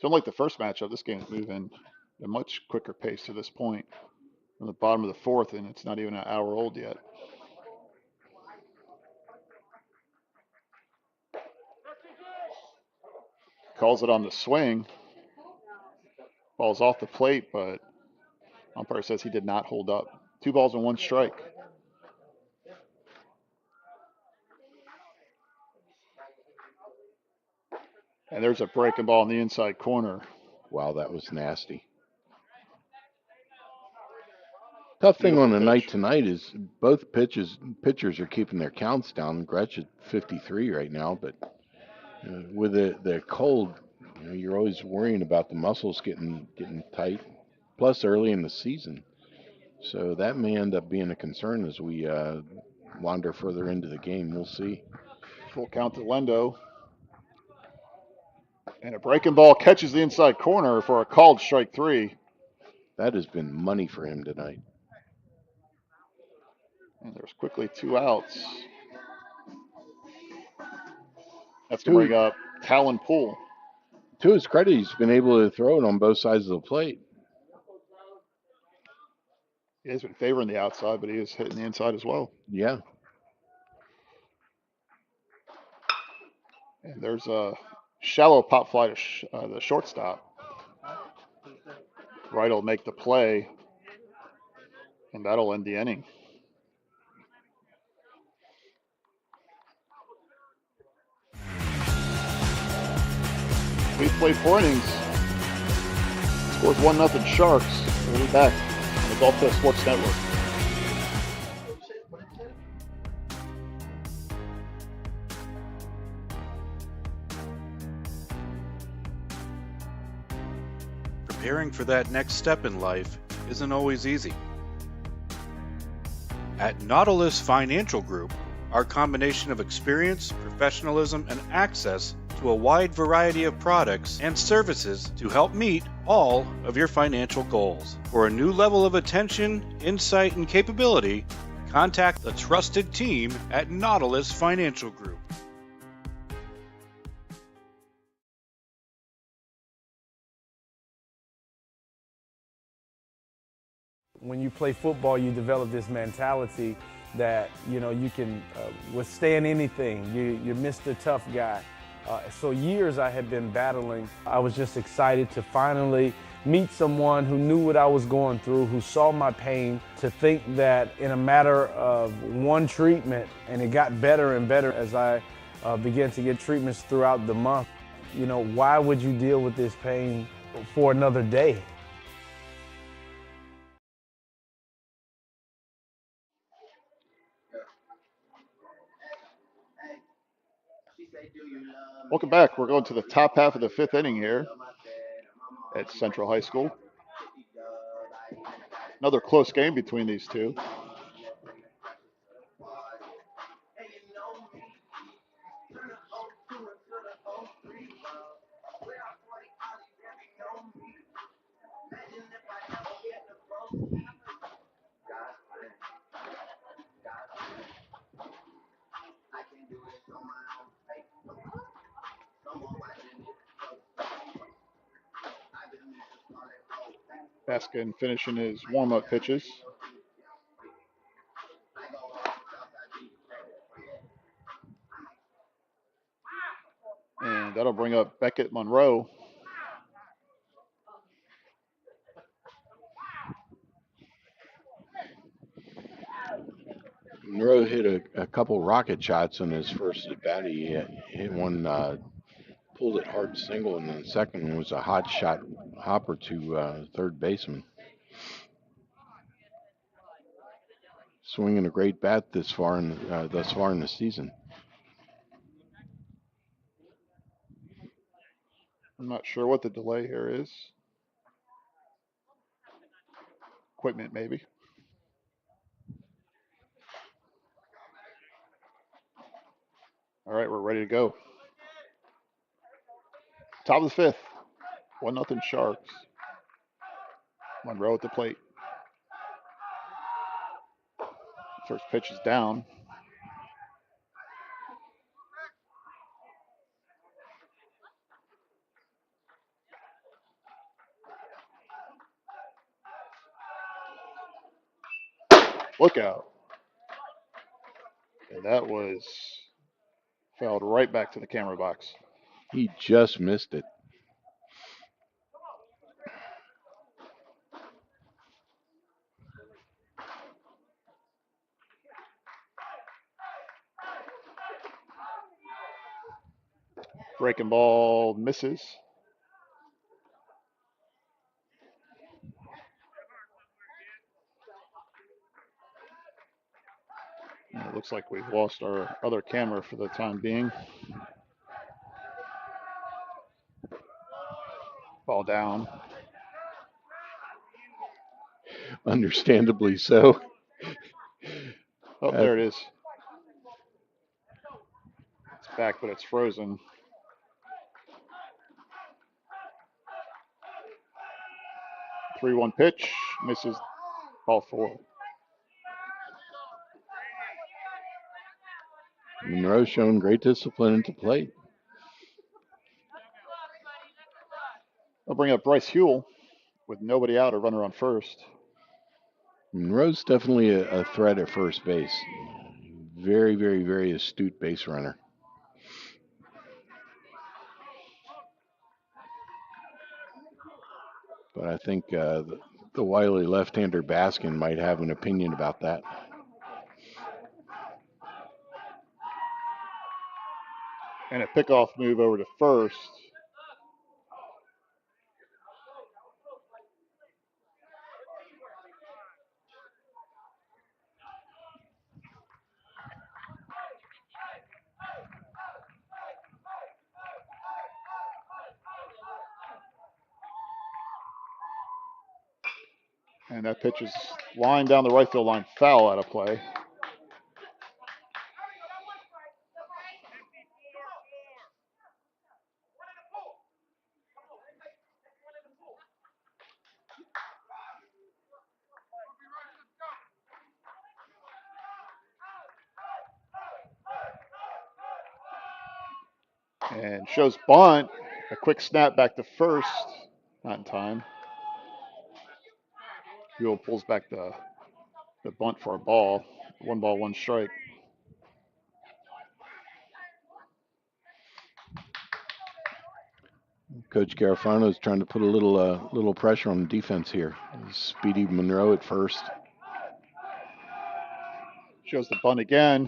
So unlike the first matchup, this game's moving at a much quicker pace to this point. From the bottom of the fourth, and it's not even an hour old yet. Calls it on the swing. Ball's off the plate, but umpire says he did not hold up. 2 balls and 1 strike. And there's a breaking ball in the inside corner. Wow, that was nasty. Tough thing Beautiful on the pitch. night tonight is both pitchers are keeping their counts down. Gretsch at 53 right now, but with the cold, you're always worrying about the muscles getting tight. Plus, early in the season, so that may end up being a concern as we wander further into the game. We'll see. Full count to Lendo. And a breaking ball catches the inside corner for a called strike 3. That has been money for him tonight. And there's quickly 2 outs. That's going to bring up Talon Poole. To his credit, he's been able to throw it on both sides of the plate. He has been favoring the outside, but he is hitting the inside as well. Yeah. And there's a shallow pop fly to the shortstop. Wright will make the play, and that'll end the inning. We played 4 innings. Scores 1-0 Sharks. We'll be back on the Gulf Coast Sports Network. Preparing for that next step in life isn't always easy. At Nautilus Financial Group, our combination of experience, professionalism, and access to a wide variety of products and services to help meet all of your financial goals. For a new level of attention, insight, and capability, contact the trusted team at Nautilus Financial Group. When you play football, you develop this mentality that, you can withstand anything. You're Mr. Tough Guy. So years I had been battling. I was just excited to finally meet someone who knew what I was going through, who saw my pain, to think that in a matter of one treatment, and it got better and better as I began to get treatments throughout the month. Why would you deal with this pain for another day? Welcome back. We're going to the top half of the 5th inning here at Central High School. Another close game between these two. Baskin finishing his warm-up pitches. And that'll bring up Beckett Monroe. Monroe hit a couple rocket shots in his first at bat. He hit one, pulled it hard single, and then the second one was a hot shot hopper to third baseman. Swinging a great bat thus far in the season. I'm not sure what the delay here is. Equipment, maybe. All right, we're ready to go. Top of the 5th. 1-0 Sharks. Monroe at the plate. First pitch is down. Look out. And that was fouled right back to the camera box. He just missed it. Breaking ball misses. And it looks like we've lost our other camera for the time being. Ball down. Understandably so. Oh, there it is. It's back, but it's frozen. Three-one pitch, misses, ball 4. Monroe showing great discipline at the plate. I'll bring up Bryce Huell with nobody out, a runner on first. Monroe's definitely a threat at first base. Very, very, very astute base runner. But I think the wily left-hander Baskin might have an opinion about that. And a pickoff move over to first. And that pitch is lined down the right field line, foul out of play. And shows bunt. A quick snap back to first. Not in time. Buell pulls back the bunt for a ball. 1 ball, 1 strike. Coach Garofano is trying to put a little pressure on the defense here. Speedy Monroe at first. Shows the bunt again,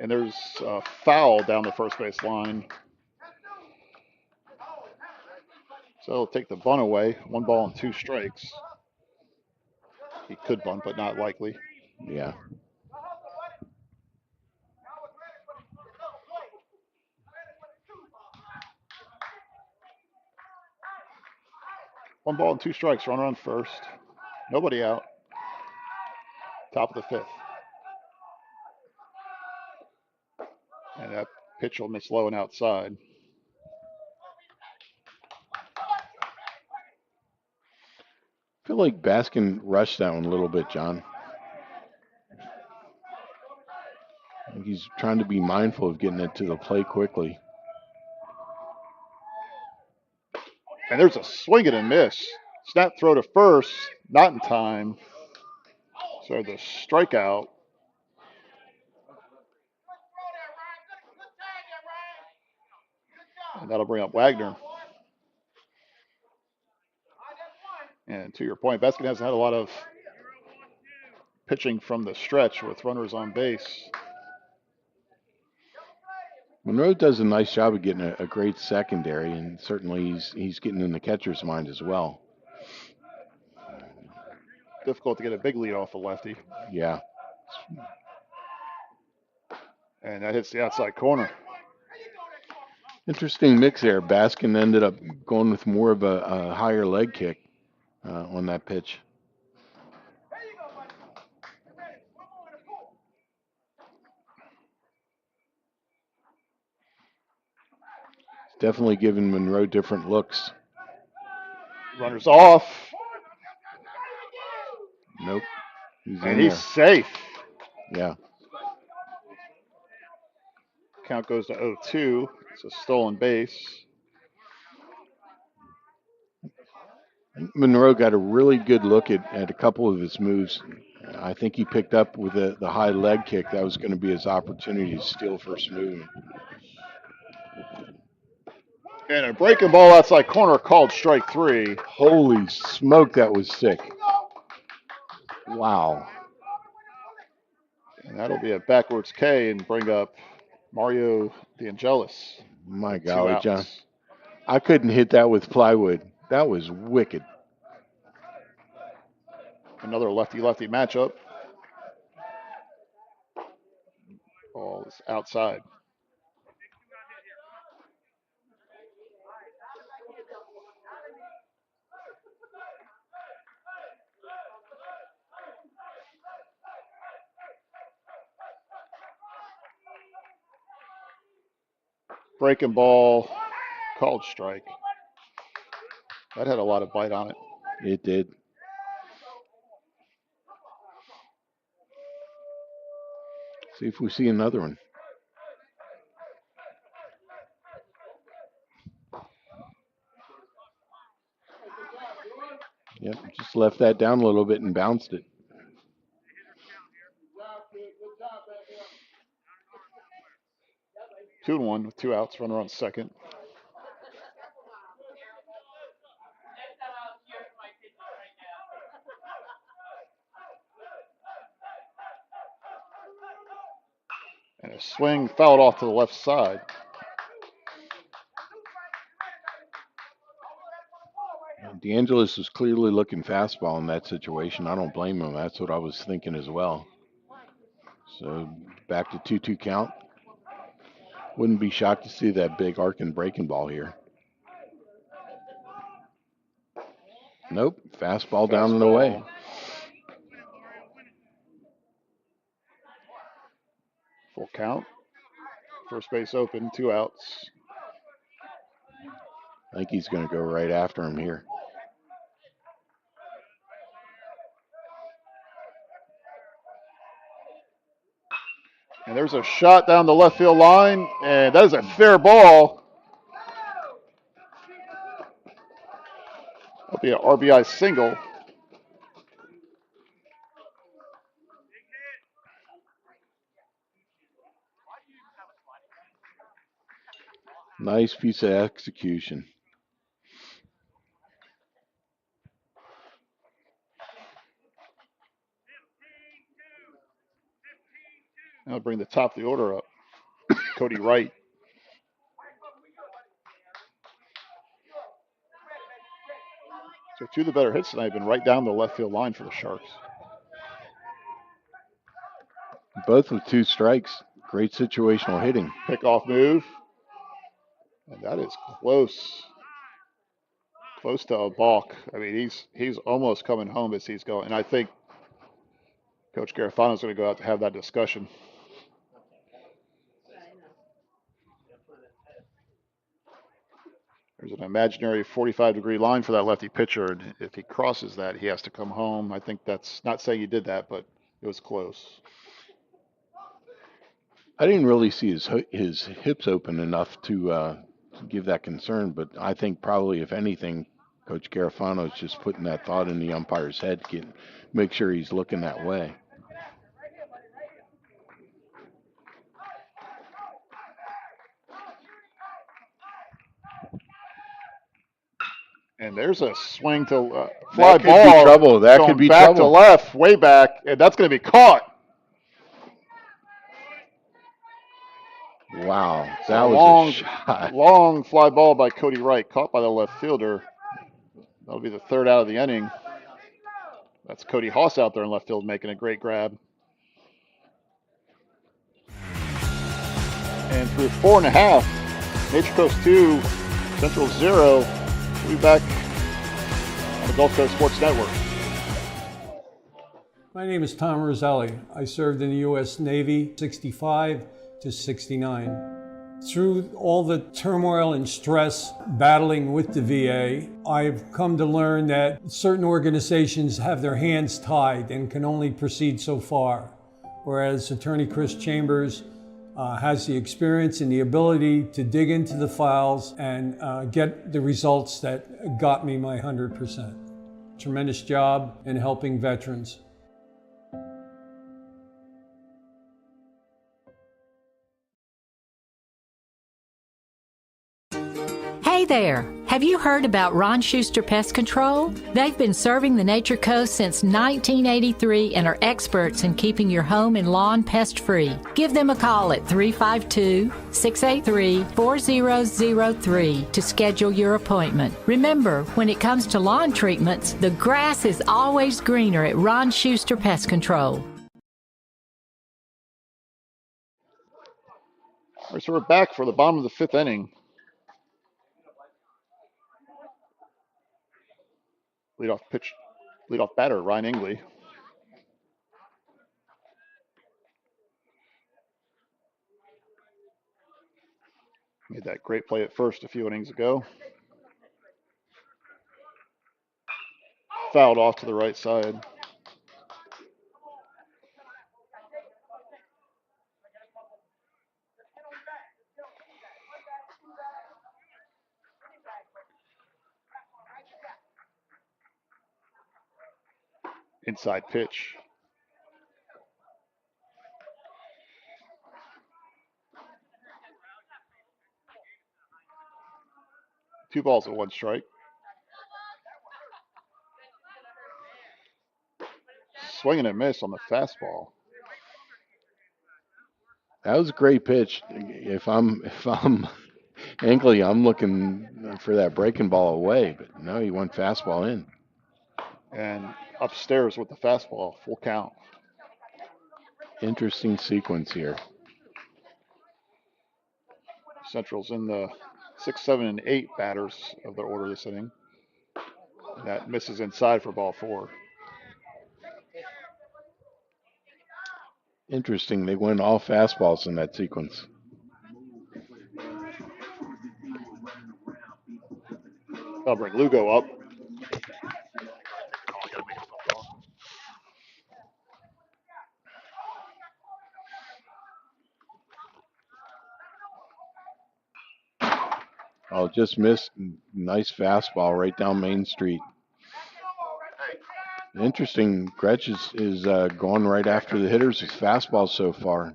and there's a foul down the first base line. So he'll take the bunt away. 1 ball and 2 strikes. He could bunt, but not likely. Yeah. One ball and 2 strikes. Runner on first. Nobody out. Top of the 5th. And that pitch will miss low and outside. I feel like Baskin rushed that one a little bit, John. I think he's trying to be mindful of getting it to the plate quickly. And there's a swing and a miss. Snap throw to first, not in time. So the strikeout. And that'll bring up Wagner. And to your point, Baskin hasn't had a lot of pitching from the stretch with runners on base. Monroe does a nice job of getting a great secondary, and certainly he's getting in the catcher's mind as well. Difficult to get a big lead off a lefty. Yeah. And that hits the outside corner. Interesting mix there. Baskin ended up going with more of a higher leg kick on that pitch. It's definitely giving Monroe different looks. Runners off. Nope. And he's safe. Yeah. Count goes to 0-2. It's a stolen base. Monroe got a really good look at a couple of his moves. I think he picked up with the high leg kick. That was going to be his opportunity to steal first move. And a breaking ball outside corner called strike 3. Holy smoke, that was sick. Wow. And that'll be a backwards K and bring up Mario DeAngelis. My golly, John. I couldn't hit that with plywood. That was wicked. Another lefty-lefty matchup. Ball is outside. Breaking ball, called strike. That had a lot of bite on it. It did. See if we see another one. Yep, just left that down a little bit and bounced it. Two and one with 2 outs, runner on second. And a swing fouled off to the left side. DeAngelis was clearly looking fastball in that situation. I don't blame him. That's what I was thinking as well. So back to 2-2 count. Wouldn't be shocked to see that big arcing breaking ball here. Nope, fastball down and away. Full count. First base open, 2 outs. I think he's going to go right after him here. And there's a shot down the left field line, and that is a fair ball. That'll be an RBI single. Nice piece of execution. I'll bring the top of the order up. Cody Wright. So 2 of the better hits tonight have been right down the left field line for the Sharks. Both with 2 strikes. Great situational hitting. Pickoff move. And that is close. Close to a balk. I mean, he's almost coming home as he's going. And I think Coach Garofano's going to go out to have that discussion. There's an imaginary 45-degree line for that lefty pitcher, and if he crosses that, he has to come home. I think that's not saying he did that, but it was close. I didn't really see his hips open enough to give that concern, but I think probably, if anything, Coach Garofano is just putting that thought in the umpire's head to make sure he's looking that way. And there's a swing to fly that ball. Could be trouble. That could be back trouble. to left, way back, and that's going to be caught. Wow, that was a shot. Long fly ball by Cody Wright, caught by the left fielder. That'll be the 3rd out of the inning. That's Cody Haas out there in left field making a great grab. And through 4.5, Nature Coast 2, Central 0. We'll be back on the Gulf Coast Sports Network. My name is Tom Roselli. I served in the U.S. Navy 65 to 69. Through all the turmoil and stress battling with the VA, I've come to learn that certain organizations have their hands tied and can only proceed so far, whereas Attorney Chris Chambers has the experience and the ability to dig into the files and get the results that got me my 100%. Tremendous job in helping veterans. Hey there! Have you heard about Ron Schuster Pest Control? They've been serving the Nature Coast since 1983 and are experts in keeping your home and lawn pest-free. Give them a call at 352-683-4003 to schedule your appointment. Remember, when it comes to lawn treatments, the grass is always greener at Ron Schuster Pest Control. All right, so we're back for the bottom of the 5th inning. Leadoff batter, Ryan Ingley. Made that great play at first a few innings ago. Fouled off to the right side. Inside pitch. Two balls and 1 strike. Swing and a miss on the fastball. That was a great pitch. If I'm Ingley, I'm looking for that breaking ball away, but no, he went fastball in. And upstairs with the fastball, full count. Interesting sequence here. Central's in the 6, 7, and 8 batters of their order this inning. That misses inside for ball 4. Interesting. They went all fastballs in that sequence. I'll bring Lugo up. Oh, just missed. Nice fastball right down Main Street. Interesting. Gretsch is going right after the hitters with fastballs so far.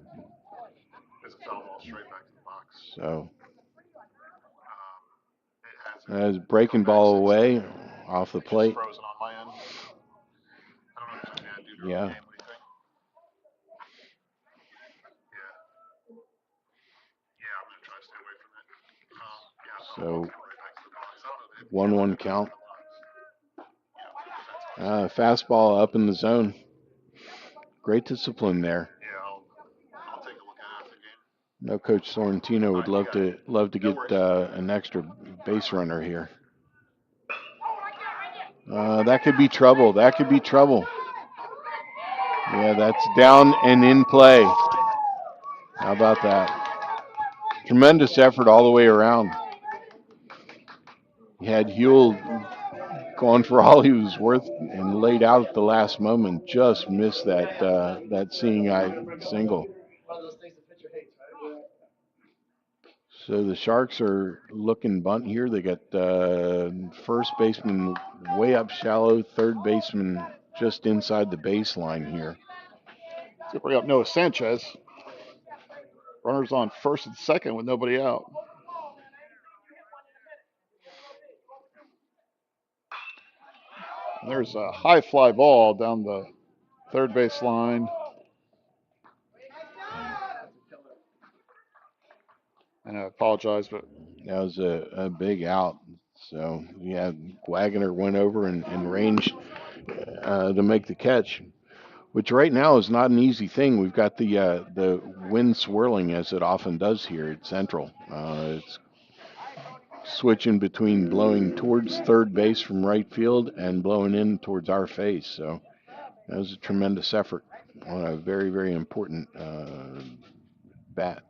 So as breaking ball away off the plate. Yeah. So 1-1 count. Fastball up in the zone. Great discipline there. No, Coach Sorrentino would love to get an extra base runner here. That could be trouble. That could be trouble. Yeah, that's down and in play. How about that? Tremendous effort all the way around. He had Huell going for all he was worth and laid out at the last moment. Just missed that seeing eye single. So the Sharks are looking bunt here. They got first baseman way up shallow, third baseman just inside the baseline here. So bring up Noah Sanchez. Runners on first and second with nobody out. And there's a high fly ball down the third base line. And I apologize, but that was a big out. So yeah, Wagner went over and ranged to make the catch, which right now is not an easy thing. We've got the wind swirling as it often does here at Central. It's switching between blowing towards third base from right field and blowing in towards our face. So that was a tremendous effort on a very, very important bat.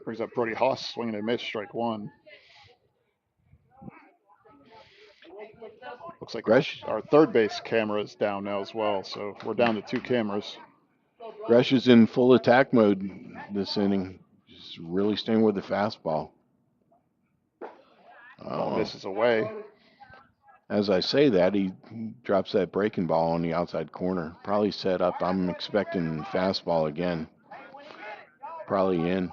Brings up Brody Haas swinging a miss, strike one. Looks like our third base camera is down now as well, so we're down to two cameras. Gresh is in full attack mode this inning. Just really staying with the fastball. This is away. As I say that, he drops that breaking ball on the outside corner. Probably set up. I'm expecting fastball again. Probably in.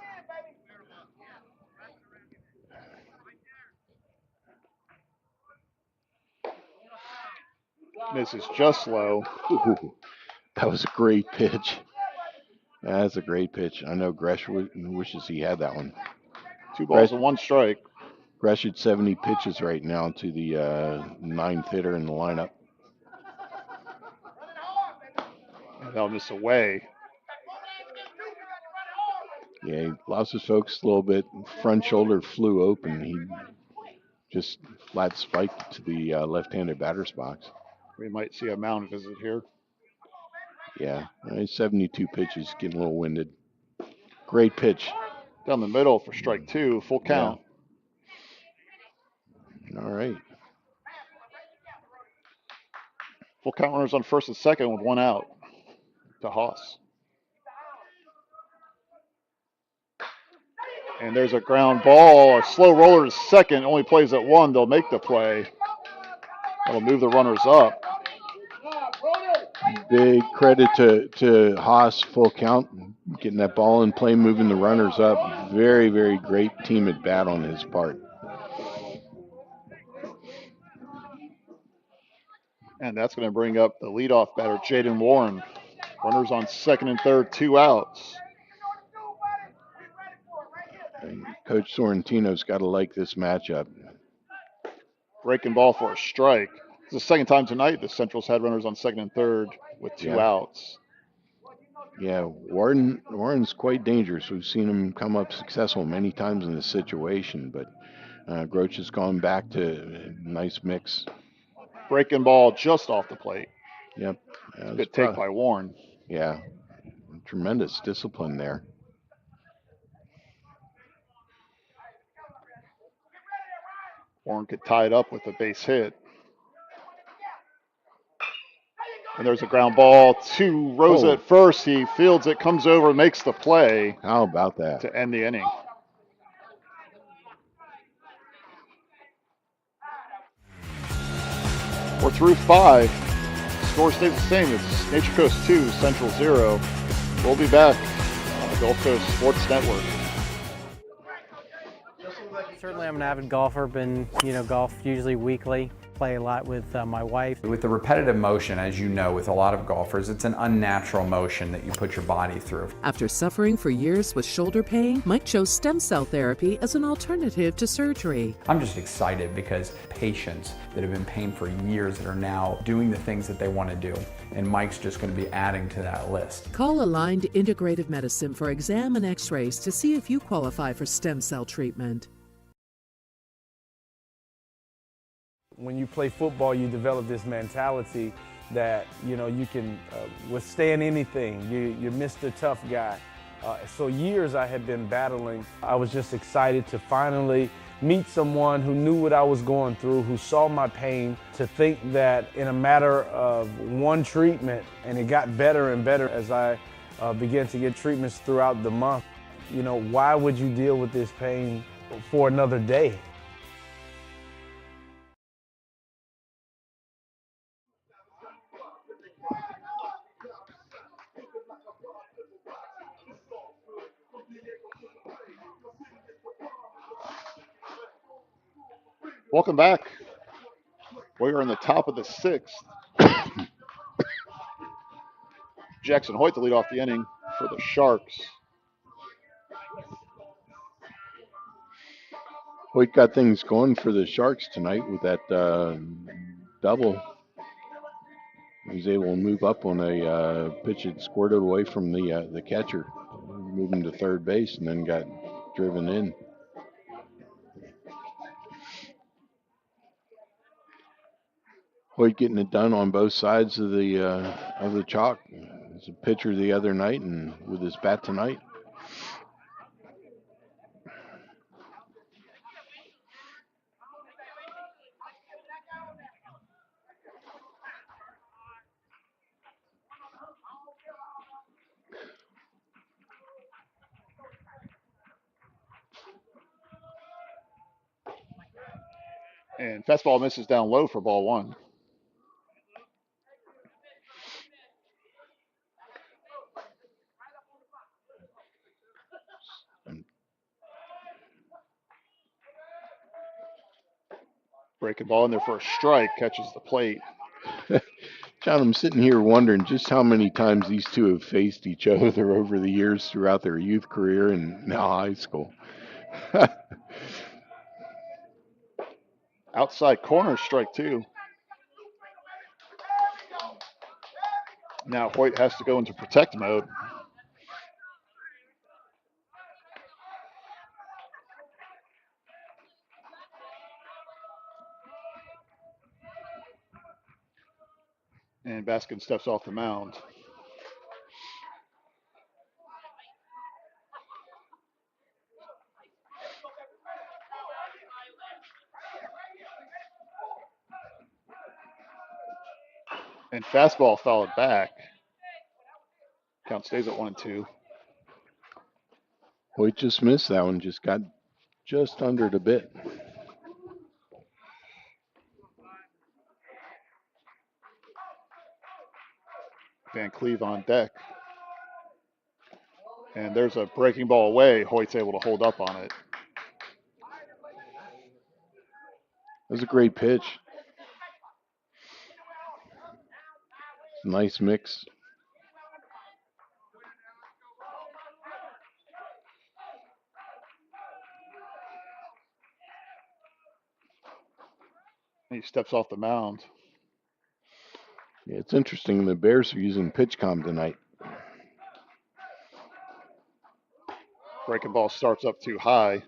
This is just low. Ooh, that was a great pitch. That's a great pitch. I know Gresh wishes he had that one. 2 balls and 1 strike. Gresh at 70 pitches right now to the ninth hitter in the lineup. That'll miss away. Yeah, he lost his focus a little bit. Front shoulder flew open. He just flat spiked to the left-handed batter's box. We might see a mound visit here. Yeah, 72 pitches, getting a little winded. Great pitch. Down the middle for strike 2, full count. Yeah. All right. Full count runners on first and second with 1 out to Haas. And there's a ground ball, a slow roller to second, only plays at 1. They'll make the play. That'll move the runners up. Big credit to Haas, full count, getting that ball in play, moving the runners up. Very, very great team at bat on his part. And that's going to bring up the leadoff batter, Jaden Warren. Runners on second and third, 2 outs. And Coach Sorrentino's got to like this matchup. Breaking ball for a strike. It's the second time tonight the Central's had runners on second and third with 2 outs. Yeah, Warren's quite dangerous. We've seen him come up successful many times in this situation, but Groch has gone back to a nice mix. Breaking ball just off the plate. Yep. That was Good take by Warren. Yeah. Tremendous discipline there. Warren could tie it up with a base hit. And there's a ground ball to Rosa at first. He fields it, comes over, makes the play. How about that? To end the inning. We're through 5. Score stays the same. It's Nature Coast 2, Central 0. We'll be back on the Gulf Coast Sports Network. Certainly, I'm an avid golfer. Been, golf usually weekly. Play a lot with my wife. With the repetitive motion, as you know, with a lot of golfers, it's an unnatural motion that you put your body through. After suffering for years with shoulder pain, Mike chose stem cell therapy as an alternative to surgery. I'm just excited because patients that have been paying for years that are now doing the things that they want to do, and Mike's just going to be adding to that list. Call Aligned Integrative Medicine for exam and x-rays to see if you qualify for stem cell treatment. When you play football, you develop this mentality that, you can withstand anything. You're Mr. Tough Guy. So years I had been battling. I was just excited to finally meet someone who knew what I was going through, who saw my pain, to think that in a matter of one treatment, and it got better and better as I began to get treatments throughout the month. Why would you deal with this pain for another day? Welcome back. We are in the top of the 6th. Jackson Hoyt to lead off the inning for the Sharks. Hoyt got things going for the Sharks tonight with that double. He was able to move up on a pitch that squirted away from the catcher, moving to third base, and then got driven in. Hoyt getting it done on both sides of the chalk. He's a pitcher the other night and with his bat tonight. And fastball misses down low for ball 1. Breaking ball in there for a strike, catches the plate. John, I'm sitting here wondering just how many times these two have faced each other over the years throughout their youth career and now high school. Outside corner, strike 2. Now Hoyt has to go into protect mode. And Baskin steps off the mound. And fastball fouled back. Count stays at 1-2. Hoyt just missed that one, just got just under the bit. Van Cleve on deck. And there's a breaking ball away. Hoyt's able to hold up on it. That was a great pitch. Nice mix. And he steps off the mound. Yeah, it's interesting. The Bears are using PitchCom tonight. Breaking ball starts up too high.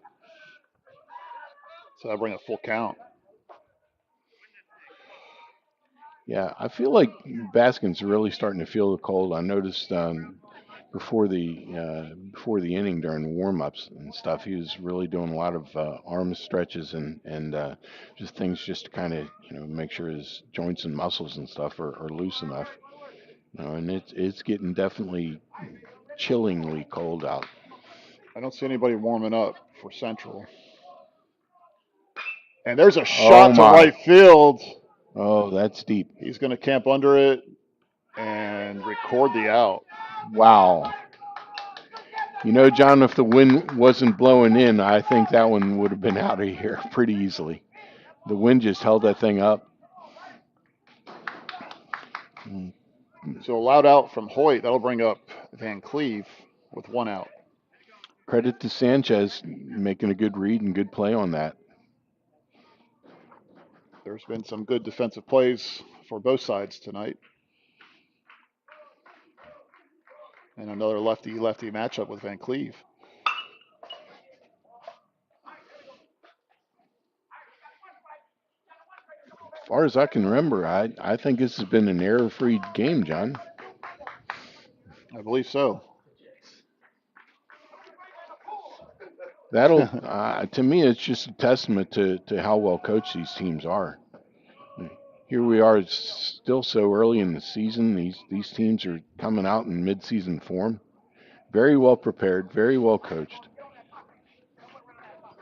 So that'll bring a full count. Yeah, I feel like Baskin's really starting to feel the cold. I noticed before the inning during warm-ups and stuff, he was really doing a lot of arm stretches and just things just to kind of make sure his joints and muscles and stuff are loose enough. And it's getting definitely chillingly cold out. I don't see anybody warming up for Central. And there's a shot to right field. Oh, that's deep. He's going to camp under it and record the out. Wow. John, if the wind wasn't blowing in, I think that one would have been out of here pretty easily. The wind just held that thing up. So a loud out from Hoyt. That'll bring up Van Cleve with one out. Credit to Sanchez making a good read and good play on that. There's been some good defensive plays for both sides tonight. And another lefty-lefty matchup with Van Cleve. As far as I can remember, I think this has been an error-free game, John. I believe so. That'll, to me, it's just a testament to how well coached these teams are. Here we are, it's still so early in the season. These teams are coming out in mid-season form. Very well prepared, very well coached.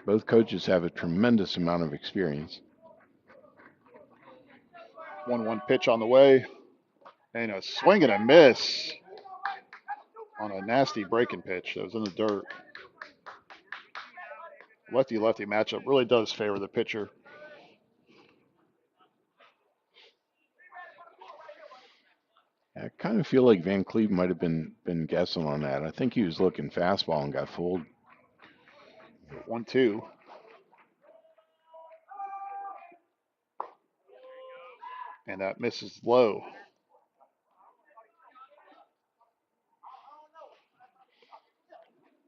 Both coaches have a tremendous amount of experience. 1-1 pitch on the way. And a swing and a miss on a nasty breaking pitch that was in the dirt. Lefty-lefty matchup really does favor the pitcher. I kind of feel like Van Cleve might have been guessing on that. I think he was looking fastball and got fooled. 1-2. And that misses low.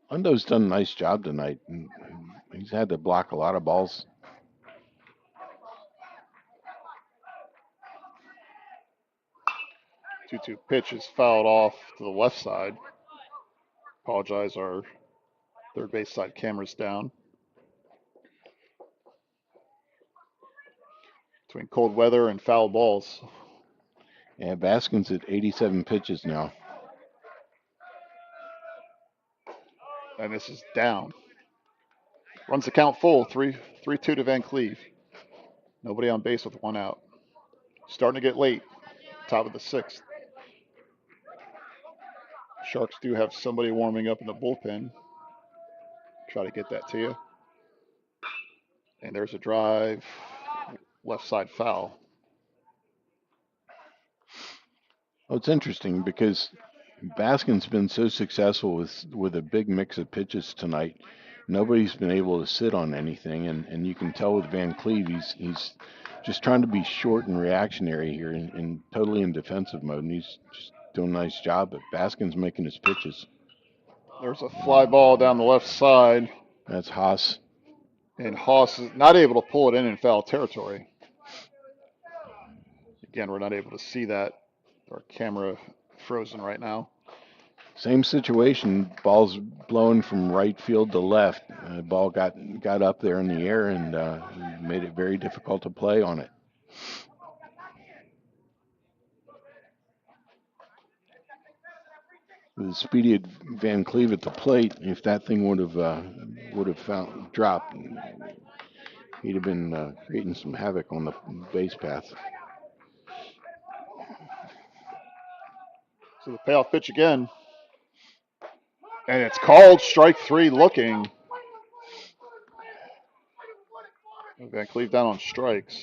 Undo's done a nice job tonight. He's had to block a lot of balls. Two pitch is fouled off to the left side. Apologize, our third base side camera's down. Between cold weather and foul balls. Yeah, Baskin's at 87 pitches now. And this is down. Runs the count full, 3-2 to Van Cleve. Nobody on base with one out. Starting to get late, top of the sixth. Sharks do have somebody warming up in the bullpen. Try to get that to you. And there's a drive, left side foul. Well, it's interesting because Baskin's been so successful with a big mix of pitches tonight. Nobody's been able to sit on anything, and you can tell with Van Cleve, he's just trying to be short and reactionary here and totally in defensive mode, and he's just doing a nice job, but Baskin's making his pitches. There's a fly ball down the left side. That's Haas. And Haas is not able to pull it in foul territory. Again, we're not able to see that. Our camera frozen right now. Same situation. Ball's blowing from right field to left. The ball got up there in the air and made it very difficult to play on it. With the speedy Van Cleve at the plate, if that thing would have dropped, he'd have been creating some havoc on the base path. So the payoff pitch again. And it's called strike three looking. Van Cleve down on strikes.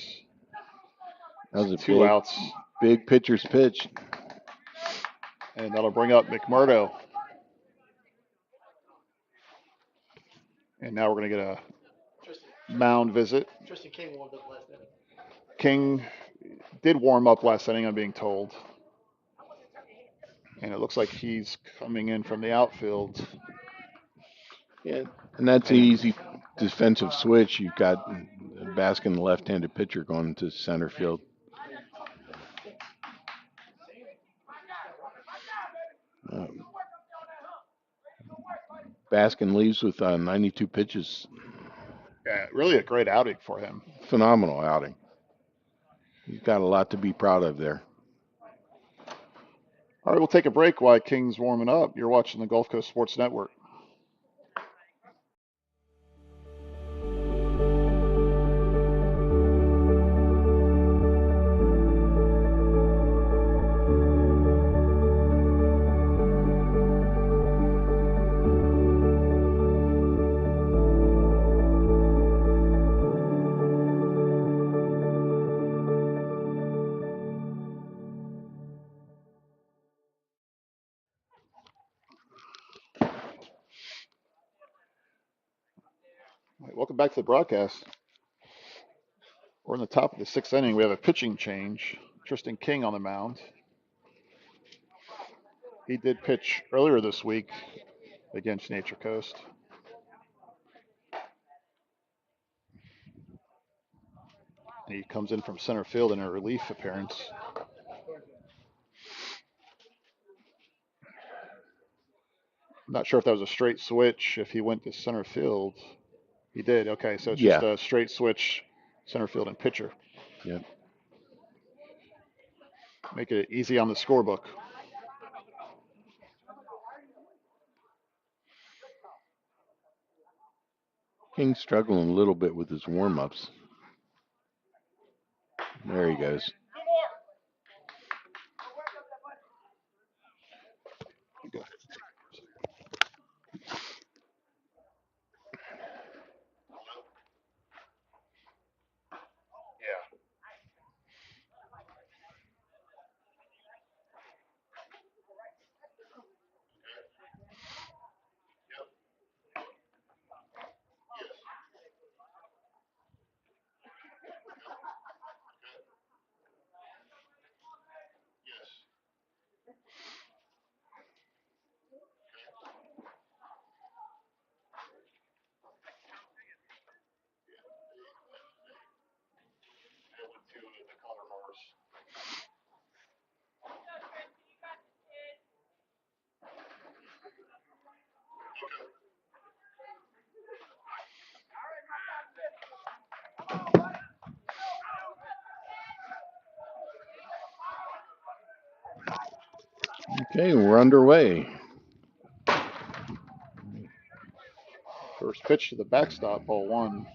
That was a two outs. Big pitcher's pitch. And that'll bring up McMurdo. And now we're going to get a mound visit. Tristan King warmed up last inning. King did warm up last inning, I'm being told. And it looks like he's coming in from the outfield. Yeah, and that's an easy defensive switch. You've got Baskin, the left-handed pitcher, going to center field. Um, Baskin leaves with 92 pitches. Yeah, really a great outing for him. Phenomenal outing. He's got a lot to be proud of there. All right, we'll take a break while King's warming up. You're watching the Gulf Coast Sports Network. All right, welcome back to the broadcast. We're in the top of the 6th inning. We have a pitching change. Tristan King on the mound. He did pitch earlier this week against Nature Coast. And he comes in from center field in a relief appearance. I'm not sure if that was a straight switch, if he went to center field. He did. Okay, so it's just a straight switch, center field and pitcher. Yep. Make it easy on the scorebook. King's struggling a little bit with his warm-ups. There he goes. Okay, we're underway. First pitch to the backstop, ball 1.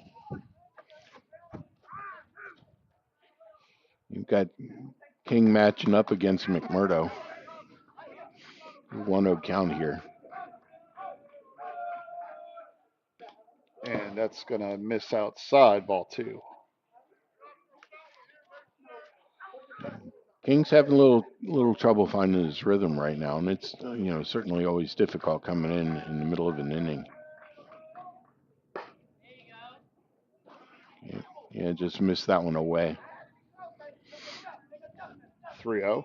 You've got King matching up against McMurdo. 1-0 count here. And that's going to miss outside, ball 2. King's having a little trouble finding his rhythm right now, and it's certainly always difficult coming in the middle of an inning. Yeah, just missed that one away. 3-0.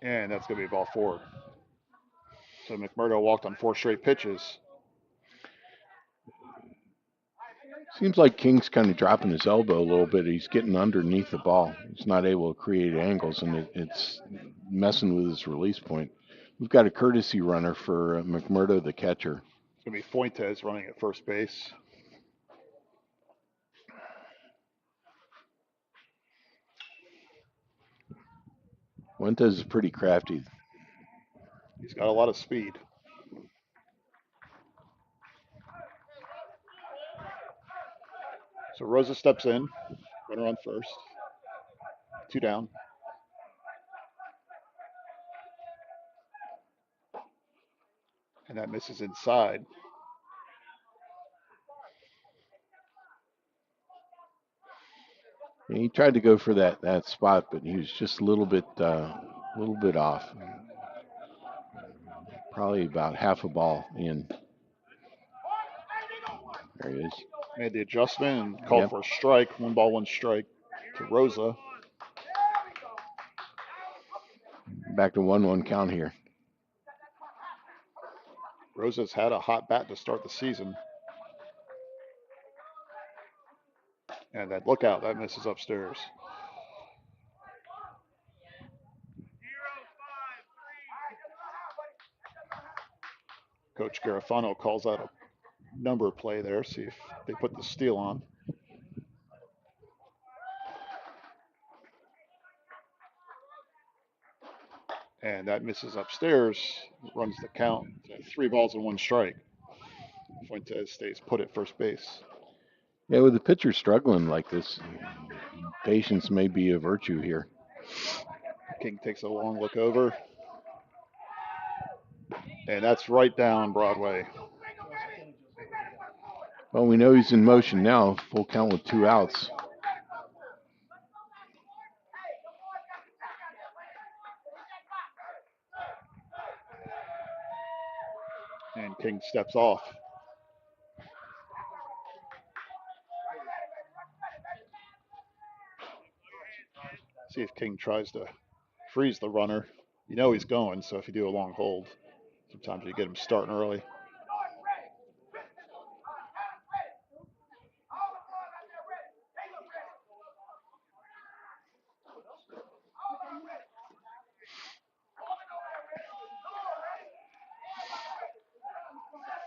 And that's going to be ball 4. So McMurdo walked on 4 straight pitches. Seems like King's kind of dropping his elbow a little bit. He's getting underneath the ball. He's not able to create angles, and it's messing with his release point. We've got a courtesy runner for McMurdo, the catcher. It's going to be Fuentes running at first base. Fuentes is pretty crafty. He's got a lot of speed. So Rosa steps in, runner on first. 2 down. And that misses inside. He tried to go for that spot, but he was just a little bit off. Probably about half a ball in. There he is. Made the adjustment and called for a strike. 1 ball, 1 strike to Rosa. Back to 1-1 count here. Rosa's had a hot bat to start the season. And that lookout, that misses upstairs. Coach Garofano calls out a number play there, see if they put the steal on. And that misses upstairs, runs the count to 3 balls and 1 strike. Fuentes stays put at first base. Yeah, with the pitcher struggling like this, patience may be a virtue here. King takes a long look over. And that's right down Broadway. Well, we know he's in motion now. Full count with 2 outs. And King steps off. See if King tries to freeze the runner. You know he's going, so if you do a long hold, sometimes you get him starting early.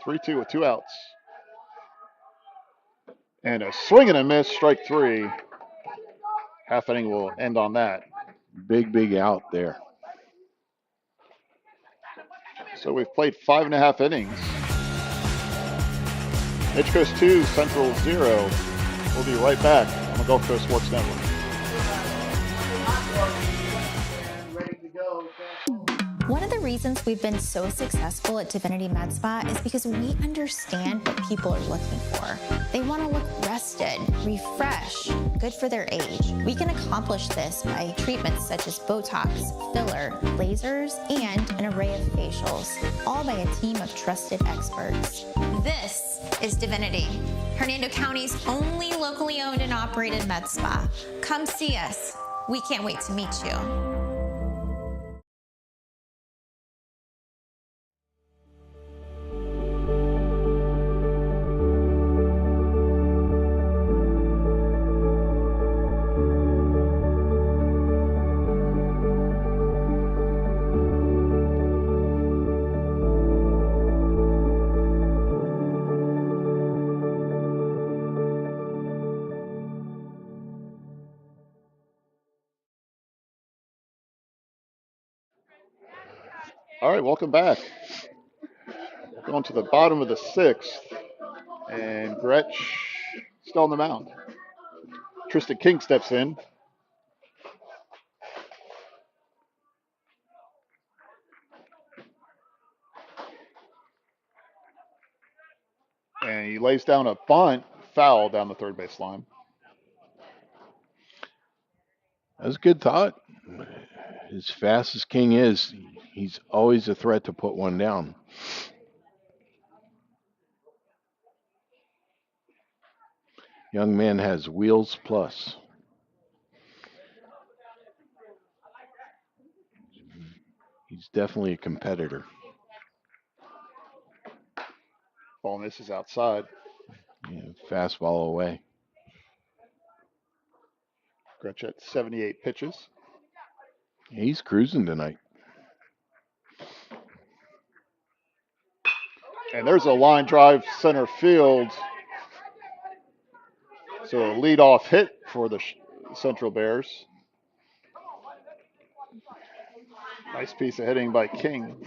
(3-2) with 2 outs. And a swing and a miss, strike 3. Half inning will end on that. Big out there. So we've played 5.5 innings. Nature Coast 2, Central 0. We'll be right back on the Gulf Coast Sports Network. One of the reasons we've been so successful at Divinity Med Spa is because we understand what people are looking for. They want to look rested, refreshed, good for their age. We can accomplish this by treatments such as Botox, filler, lasers, and an array of facials, all by a team of trusted experts. This is Divinity, Hernando County's only locally owned and operated med spa. Come see us. We can't wait to meet you. All right, welcome back. Going to the bottom of the 6th, and Gretsch still on the mound. Tristan King steps in. And he lays down a bunt, foul down the third base line. That's a good thought. As fast as King is, he's always a threat to put one down. Young man has wheels plus. He's definitely a competitor. Ball misses outside. Yeah, fastball away. Gretsch at 78 pitches. He's cruising tonight. And there's a line drive center field. So a leadoff hit for the Central Bears. Nice piece of hitting by King.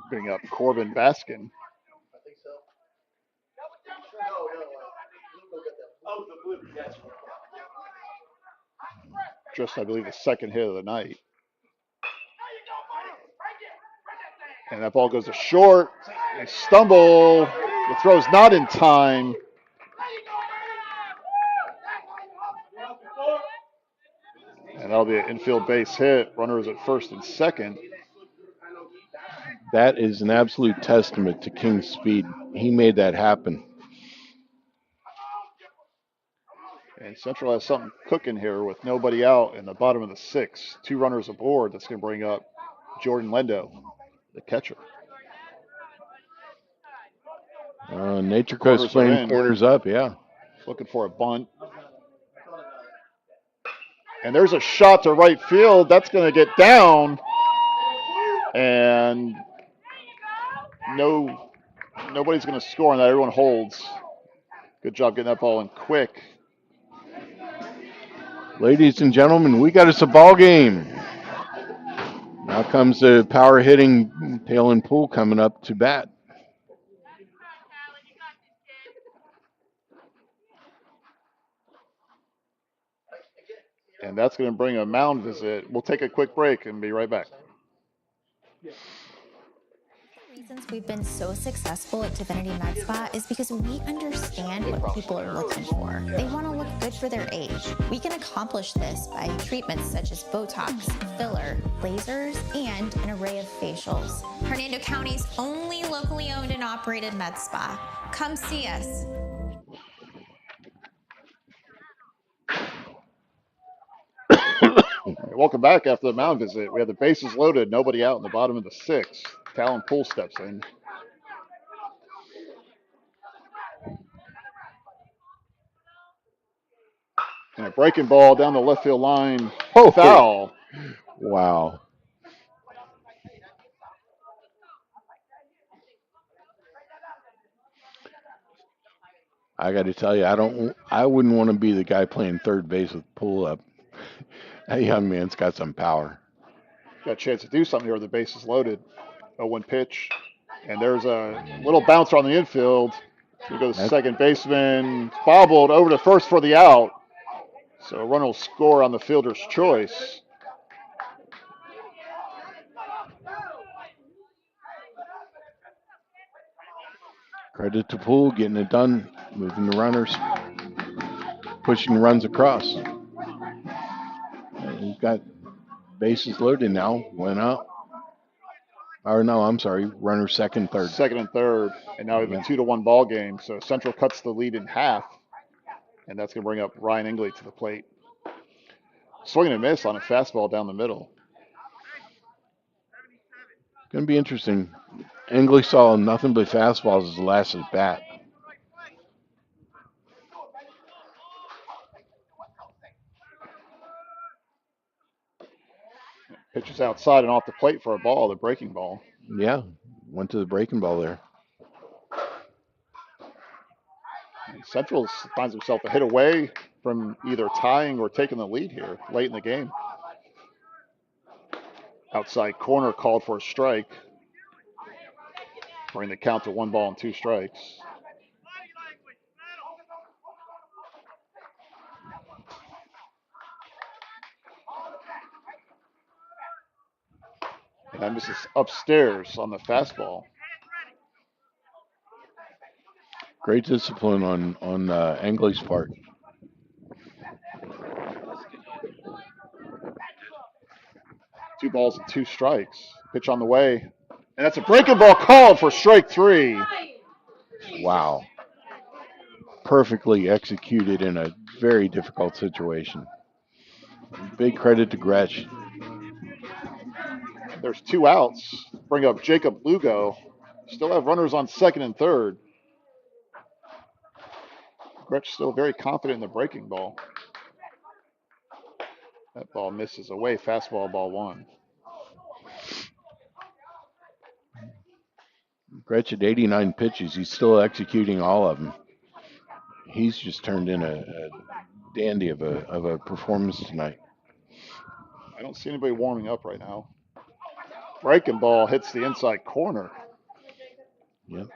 Bring up Corbin Baskin. Just, I believe, the second hit of the night. And that ball goes to short. They stumble. The throw's not in time. And that'll be an infield base hit. Runner is at first and second. That is an absolute testament to King's speed. He made that happen. And Central has something cooking here with nobody out in the bottom of the 6th. 2 runners aboard. That's going to bring up Jordan Lendo, the catcher. Nature Coast Corners are playing in. corners up, yeah. Looking for a bunt. And there's a shot to right field. That's going to get down. And nobody's going to score on that. Everyone holds. Good job getting that ball in quick. Ladies and gentlemen, we got us a ball game. Now comes the power hitting Talon Poole coming up to bat. And that's going to bring a mound visit. We'll take a quick break and be right back. Reasons we've been so successful at Divinity Med Spa is because we understand what people are looking for. They want to look good for their age. We can accomplish this by treatments such as Botox, filler, lasers, and an array of facials. Hernando County's only locally owned and operated med spa. Come see us. Welcome back after the mound visit. We have the bases loaded, nobody out in the bottom of the sixth. Talon Poole steps in. And a breaking ball down the left field line. Oh, foul. Wow. I got to tell you, I wouldn't want to be the guy playing third base with pull up. That young man's got some power. Got a chance to do something here with the bases loaded. 0-1 pitch. And there's a little bouncer on the infield. Here goes second baseman. Bobbled over to first for the out. So a run will score on the fielder's choice. Credit to Poole getting it done, moving the runners, pushing runs across. We've got bases loaded now. Went out. Or no, I'm sorry. Runner second, third. Second and third. And now we have a 2-1 ball game. So Central cuts the lead in half. And that's going to bring up Ryan Ingley to the plate. Swing and a miss on a fastball down the middle. Going to be interesting. Ingley saw nothing but fastballs as the last at bat. Pitches outside and off the plate for a ball, the breaking ball. Yeah, went to the breaking ball there. And Central finds himself a hit away from either tying or taking the lead here late in the game. Outside corner called for a strike. Bring the count to 1-2 strikes. And that misses upstairs on the fastball. Great discipline on Ingley's part. 2-2 strikes. Pitch on the way. And that's a breaking ball called for strike 3. Wow. Perfectly executed in a very difficult situation. Big credit to Gretsch. There's 2 outs. Bring up Jacob Lugo. Still have runners on second and third. Gretsch still very confident in the breaking ball. That ball misses away. Fastball, ball 1. Gretsch at 89 pitches. He's still executing all of them. He's just turned in a dandy of a performance tonight. I don't see anybody warming up right now. Breaking ball hits the inside corner. Yep.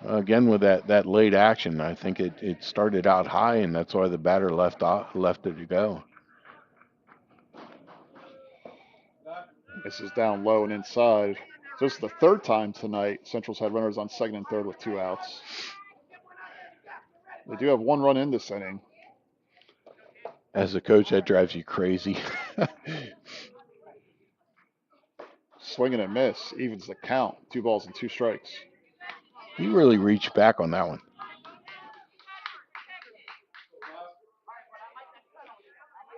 Again, with that late action, I think it started out high, and that's why the batter left it to go. This is down low and inside. So this is the third time tonight Central's had runners on second and third with 2 outs. They do have 1 run in this inning. As a coach, that drives you crazy. Swing and a miss, evens the count. 2-2 strikes. He really reached back on that one.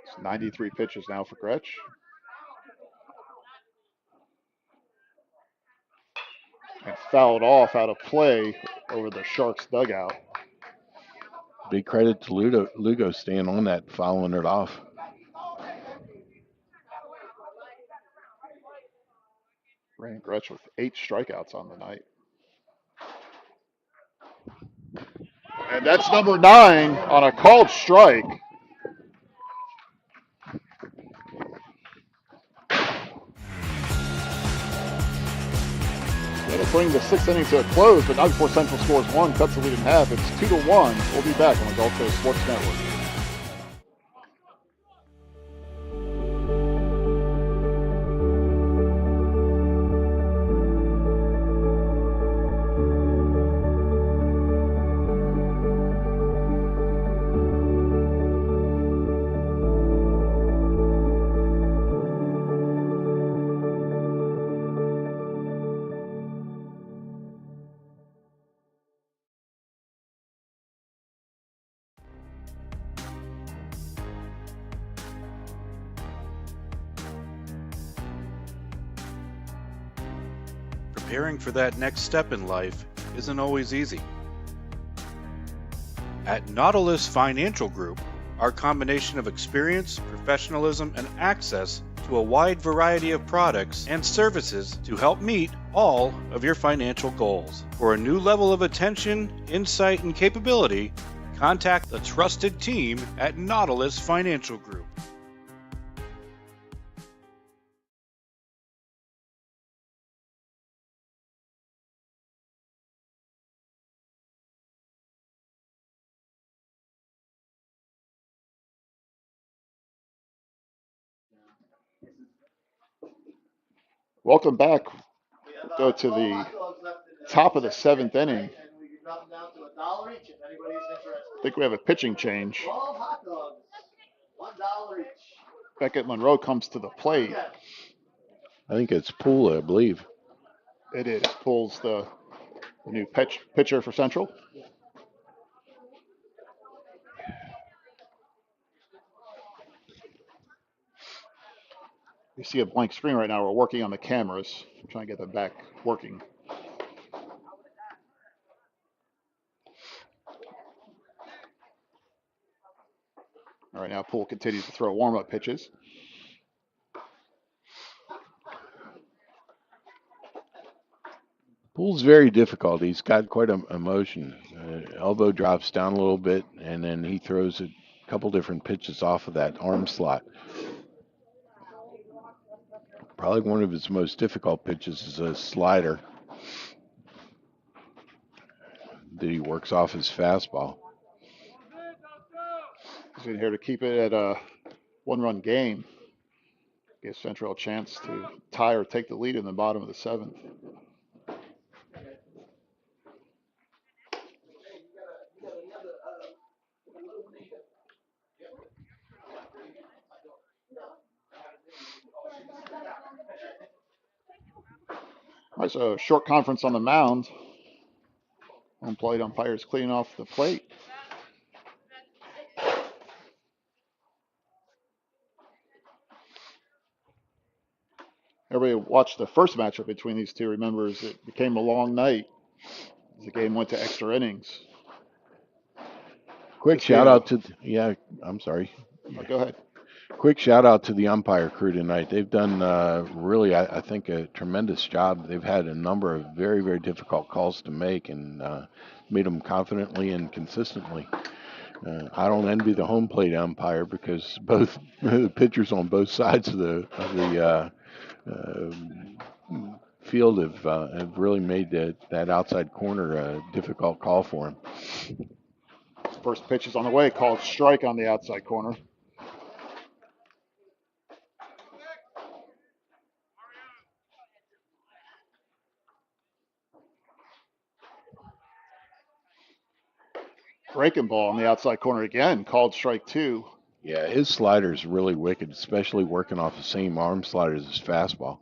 It's 93 pitches now for Gretsch. and fouled off out of play over the Sharks dugout. Big credit to Lugo staying on that, fouling it off. Rand Gretsch with 8 strikeouts on the night. And that's number 9 on a called strike. That'll bring the 6th inning to a close, but not before Central scores 1, cuts the lead in half. It's 2-1. We'll be back on the Gulf Coast Sports Network. Preparing for that next step in life isn't always easy. At Nautilus Financial Group, our combination of experience, professionalism, and access to a wide variety of products and services to help meet all of your financial goals. For a new level of attention, insight, and capability, contact the trusted team at Nautilus Financial Group. Welcome back. Go to the top of the 7th inning. $1 each if anybody's interested. I think we have a pitching change. 12 hot dogs, $1 each. Beckett Monroe comes to the plate. I think it's Poole, I believe. It is. Pulls the new pitcher for Central. You see a blank screen right now. We're working on the cameras. I'm trying to get them back working. All right, now Poole continues to throw warm-up pitches. Poole's very difficult. He's got quite a motion. Elbow drops down a little bit, and then he throws a couple different pitches off of that arm slot. Probably one of his most difficult pitches is a slider that he works off his fastball. He's in here to keep it at a 1-run game. Give Central a chance to tie or take the lead in the bottom of the 7th. All right, so short conference on the mound. Home plate umpires cleaning off the plate. Everybody watched the first matchup between these two remembers it became a long night as the game went to extra innings. Quick shout out to, I'm sorry. Go ahead. Quick shout out to the umpire crew tonight. They've done really, I think, a tremendous job. They've had a number of very, very difficult calls to make and made them confidently and consistently. I don't envy the home plate umpire because both the pitchers on both sides of the field have really made that outside corner a difficult call for him. First pitch is on the way, called strike on the outside corner. Breaking ball on the outside corner again, called strike 2. Yeah, his slider's really wicked, especially working off the same arm slider as his fastball.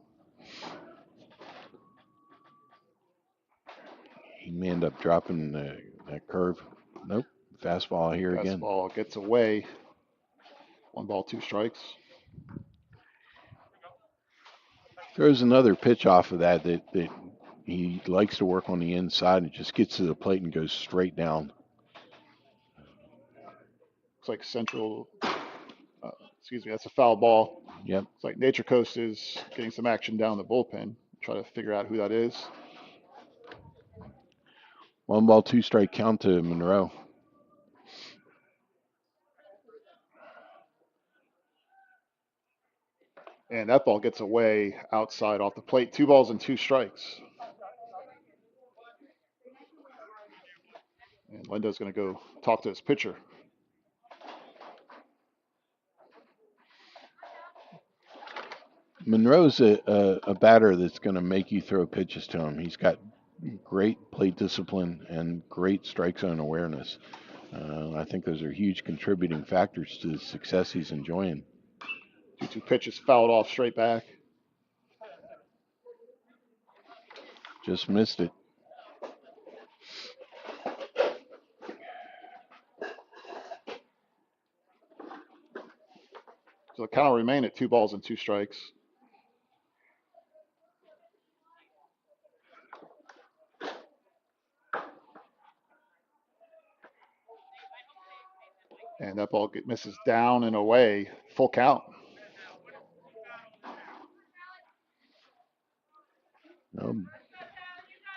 He may end up dropping that curve. Nope, fastball here again. Fastball gets away. 1 ball, 2 strikes. Throws another pitch off of that He likes to work on the inside and just gets to the plate and goes straight down. Looks like Central, excuse me, that's a foul ball. Yep. It's like Nature Coast is getting some action down the bullpen. Try to figure out who that is. 1 ball, 2 strike count to Monroe. And that ball gets away outside off the plate. 2 balls and 2 strikes. And Linda's going to go talk to his pitcher. Monroe's a batter that's going to make you throw pitches to him. He's got great plate discipline and great strike zone awareness. I think those are huge contributing factors to the success he's enjoying. 2-2 pitches fouled off straight back. Just missed it. So the count will remain at 2 balls and 2 strikes. And that ball misses down and away. Full count.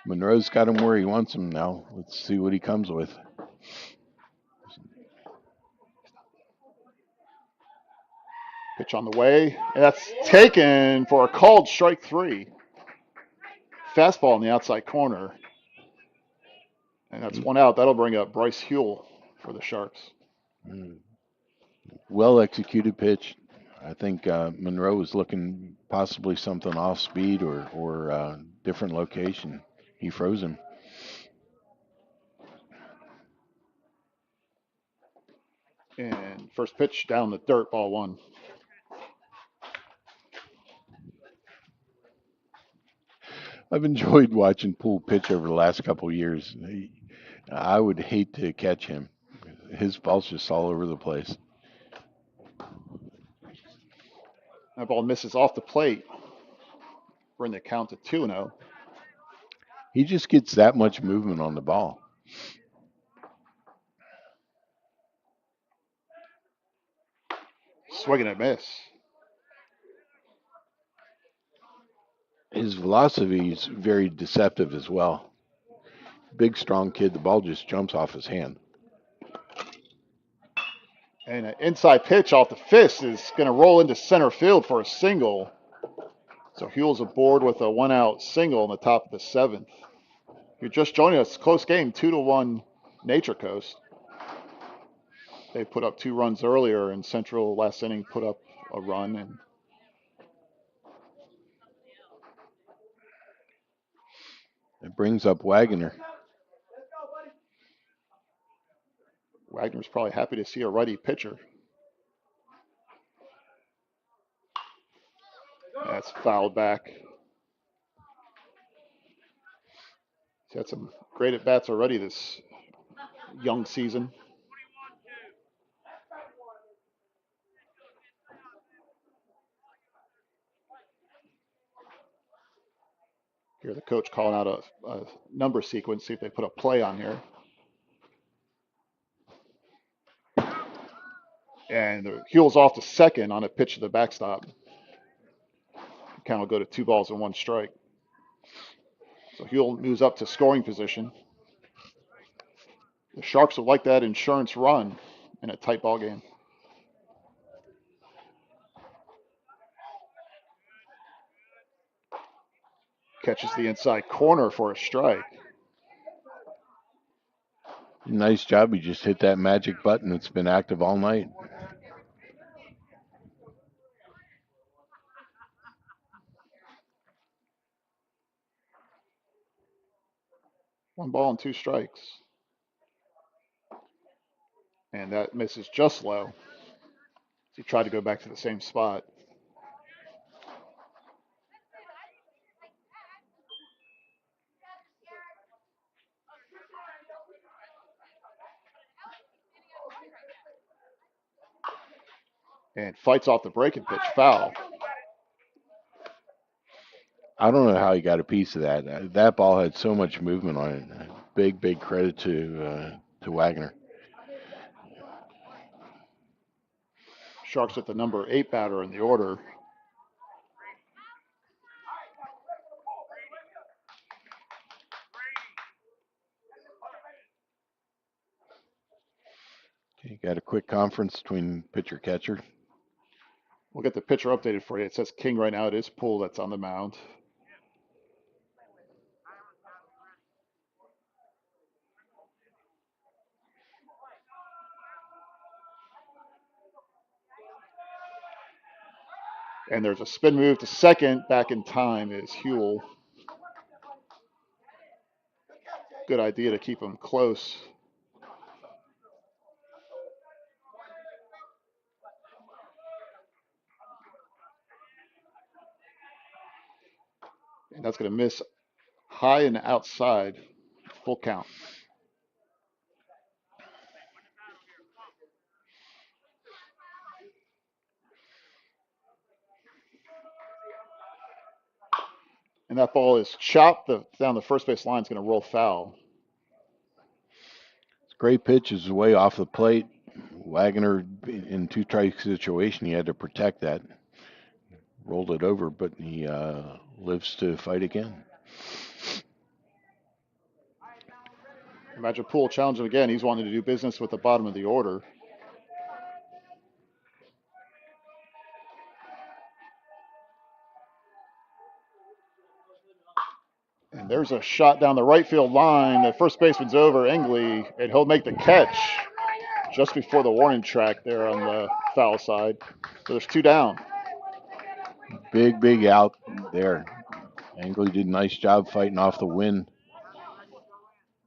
Monroe's got him where he wants him now. Let's see what he comes with. Pitch on the way. And that's taken for a called strike 3. Fastball in the outside corner. And that's 1 out. That'll bring up Bryce Huell for the Sharks. Well executed pitch. I think Monroe was looking possibly something off speed or different location. He froze him. And first pitch down the dirt, ball 1. I've enjoyed watching Poole pitch over the last couple of years. I would hate to catch him. His ball's just all over the place. That ball misses off the plate. Bring the count to 2-0. He just gets that much movement on the ball. Swing and a miss. His velocity is very deceptive as well. Big, strong kid. The ball just jumps off his hand. And an inside pitch off the fist is going to roll into center field for a single. So Huell's aboard with a 1-out single in the top of the 7th. If you're just joining us, close game, 2-1 Nature Coast. They put up 2 runs earlier, and Central last inning put up a run. And it brings up Wagner. Wagner's probably happy to see a righty pitcher. That's fouled back. He's had some great at-bats already this young season. Here the coach calling out a number sequence, see if they put a play on here. And the Huell's off to second on a pitch to the backstop. Count will go to 2 balls and 1 strike. So Huell moves up to scoring position. The Sharks would like that insurance run in a tight ball game. Catches the inside corner for a strike. Nice job. He just hit that magic button that's been active all night. One ball and 2 strikes. And that misses just low. He tried to go back to the same spot. And fights off the breaking pitch, foul. I don't know how he got a piece of that. That ball had so much movement on it. Big credit to Wagner. Sharks at the number 8 batter in the order. Okay, got a quick conference between pitcher catcher. We'll get the pitcher updated for you. It says King right now. It is Poole that's on the mound. And there's a spin move to second. Back in time is Huell. Good idea to keep him close. And that's going to miss high and outside. Full count. And that ball is chopped down the first base line. It's going to roll foul. Great pitch is way off the plate. Wagner, in two-strike situation, he had to protect that. Rolled it over, but he lives to fight again. Imagine Poole challenging again. He's wanting to do business with the bottom of the order. And there's a shot down the right field line. The first baseman's over, Engley, and he'll make the catch just before the warning track there on the foul side. So there's 2 down. Big out there. Engley did a nice job fighting off the wind.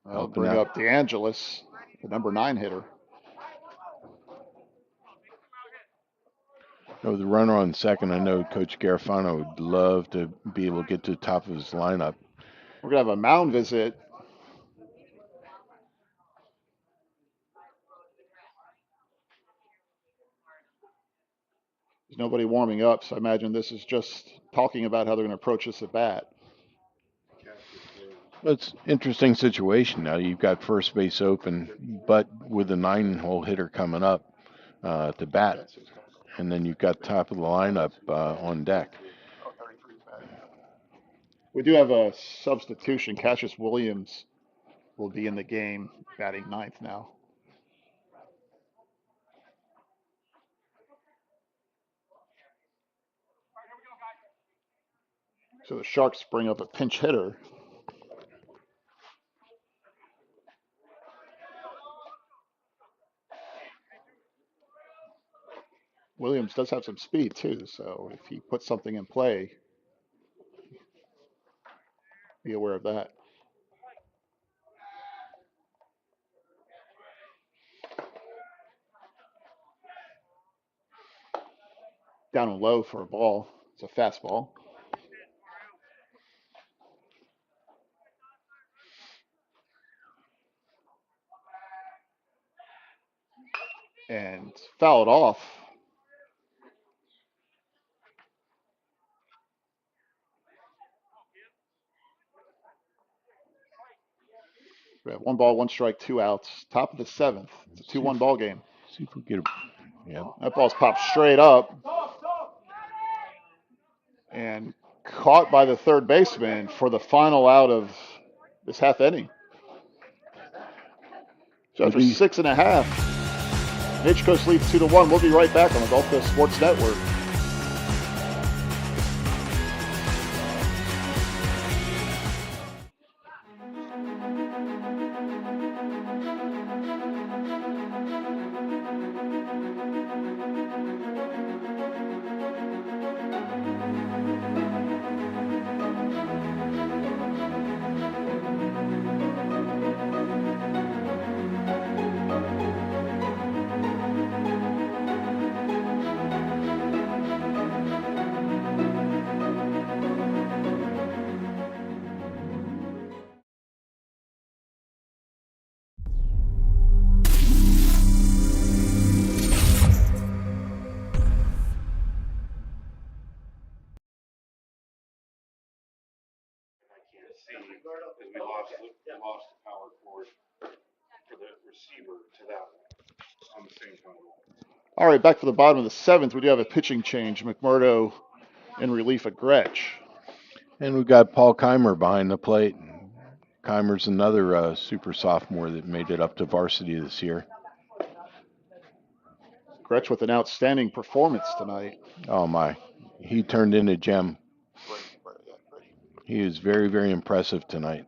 I'll bring up DeAngelis, the number 9 hitter. No, the runner on second, I know Coach Garofano would love to be able to get to the top of his lineup. We're going to have a mound visit. There's nobody warming up, so I imagine this is just talking about how they're going to approach this at bat. Well, it's an interesting situation now. You've got first base open, but with a 9-hole hitter coming up to bat. And then you've got top of the lineup on deck. We do have a substitution. Cassius Williams will be in the game, batting 9th now. So the Sharks bring up a pinch hitter. Williams does have some speed too, so if he puts something in play, be aware of that. Down and low for a ball. It's a fastball. And fouled off. We have 1 ball, 1 strike, 2 outs. Top of the 7th. It's a 2-1 ball game. See if we get a. Yeah. That ball's popped straight up. And caught by the third baseman for the final out of this half inning. So after 6.5, Nature Coast leads 2-1. We'll be right back on the Gulf Coast Sports Network. we lost the power forward for the receiver to that one on the same time. All right, back for the bottom of the 7th. We do have a pitching change. McMurdo in relief of Gretsch. And we've got Paul Keimer behind the plate. Keimer's another super sophomore that made it up to varsity this year. Gretsch with an outstanding performance tonight. Oh, my. He turned in a gem. He is very, very impressive tonight.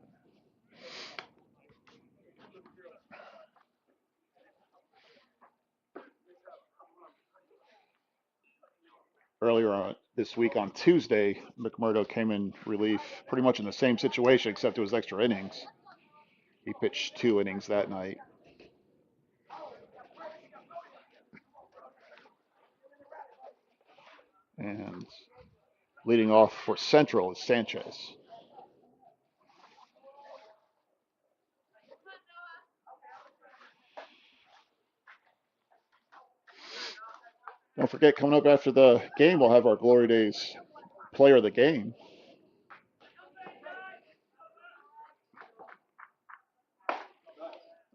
Earlier on this week on Tuesday, McMurdo came in relief pretty much in the same situation except it was extra innings. He pitched 2 innings that night. And leading off for Central is Sanchez. Don't forget, coming up after the game, we'll have our Glory Days player of the game.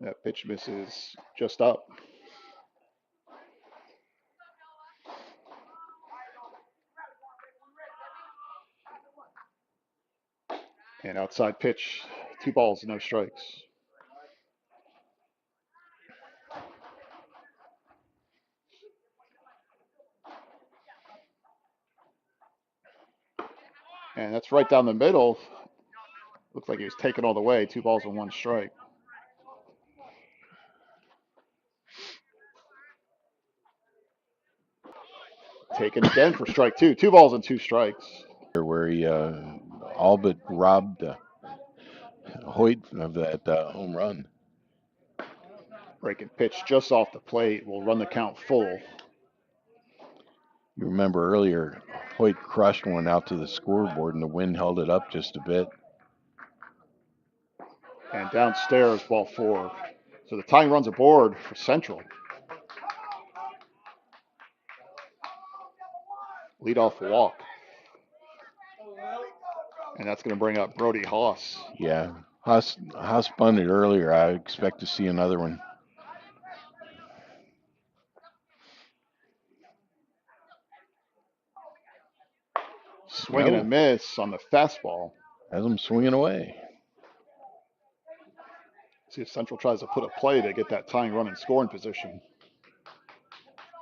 That pitch misses just up. And outside pitch, 2 balls, no strikes. And that's right down the middle. Looks like he was taken all the way. 2 balls and 1 strike. Taken again for strike 2. 2 balls and 2 strikes. Where he all but robbed Hoyt of that home run. Breaking pitch just off the plate will run the count full. You remember earlier, Hoyt crushed one out to the scoreboard and the wind held it up just a bit. And downstairs, ball 4. So the tying run's aboard for Central. Leadoff walk. And that's going to bring up Brody Haas. Yeah, Haas spun it earlier. I expect to see another one. Swing and a miss on the fastball. Has him swinging away. See if Central tries to put a play to get that tying run in scoring position.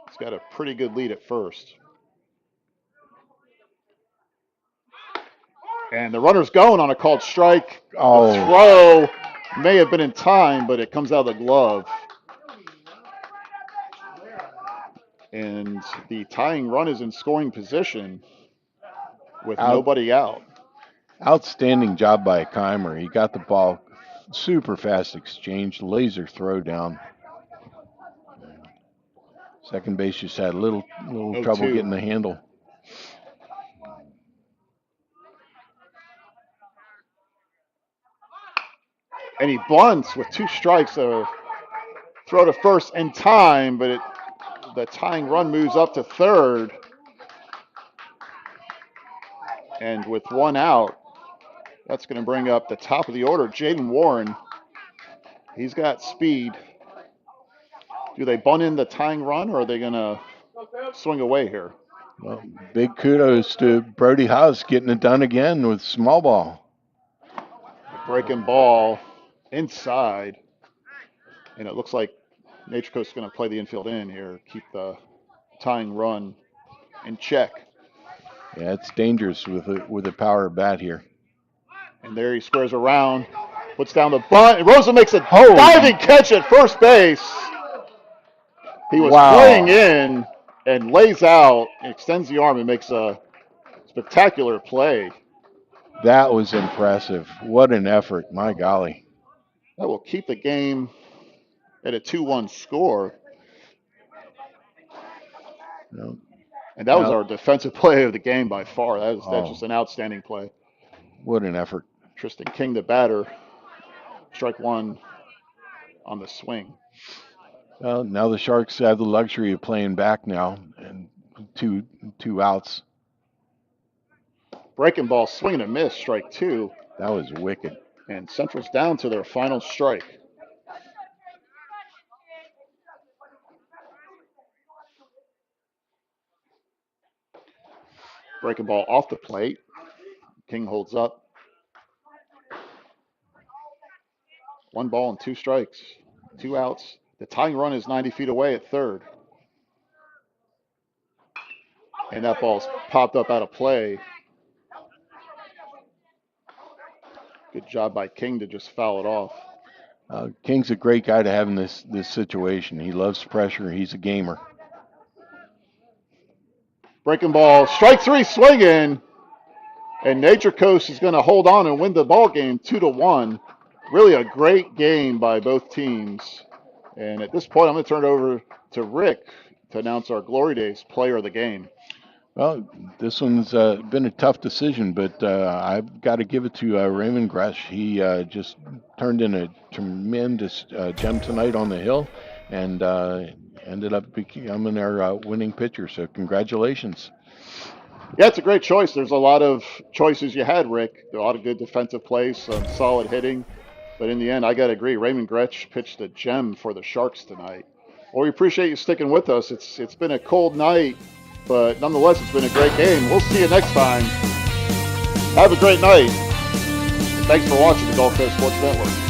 He's got a pretty good lead at first. And the runner's going on a called strike. Oh. The throw may have been in time, but it comes out of the glove. And the tying run is in scoring position with nobody out. Outstanding job by Keimer. He got the ball super fast exchange, laser throw down. Second base just had a little trouble getting the handle. And he bunts with 2 strikes. Throw to first in time, but the tying run moves up to third. And with 1 out, that's going to bring up the top of the order, Jaden Warren. He's got speed. Do they bunt in the tying run, or are they going to swing away here? Well, big kudos to Brody Haas getting it done again with small ball. Breaking ball inside. And it looks like Nature Coast is going to play the infield in here, keep the tying run in check. Yeah, it's dangerous with a power bat here. And there he squares around, puts down the bunt, and Rosa makes a diving catch at first base. He was playing in and lays out, extends the arm, and makes a spectacular play. That was impressive. What an effort, my golly. That will keep the game at a 2-1 score. No. And that was our defensive play of the game by far. That's just an outstanding play. What an effort. Tristan King, the batter, strike 1 on the swing. Well, now the Sharks have the luxury of playing back now, and two outs. Breaking ball, swing and a miss, strike 2. That was wicked. And Central's down to their final strike. Breaking ball off the plate. King holds up. 1 ball and 2 strikes. 2 outs. The tying run is 90 feet away at third. And that ball's popped up out of play. Good job by King to just foul it off. King's a great guy to have in this situation. He loves pressure. He's a gamer. Breaking ball, strike 3, swinging. And Nature Coast is going to hold on and win the ball game 2-1. Really a great game by both teams. And at this point, I'm going to turn it over to Rick to announce our Glory Days player of the game. Well, this one's been a tough decision, but I've got to give it to Raymond Gresh. He just turned in a tremendous gem tonight on the hill and ended up becoming our winning pitcher. So congratulations. Yeah, it's a great choice. There's a lot of choices you had, Rick. A lot of good defensive plays, some solid hitting. But in the end, I got to agree, Raymond Gretsch pitched a gem for the Sharks tonight. Well, we appreciate you sticking with us. It's been a cold night, but nonetheless, it's been a great game. We'll see you next time. Have a great night. And thanks for watching the Gulf Coast Sports Network.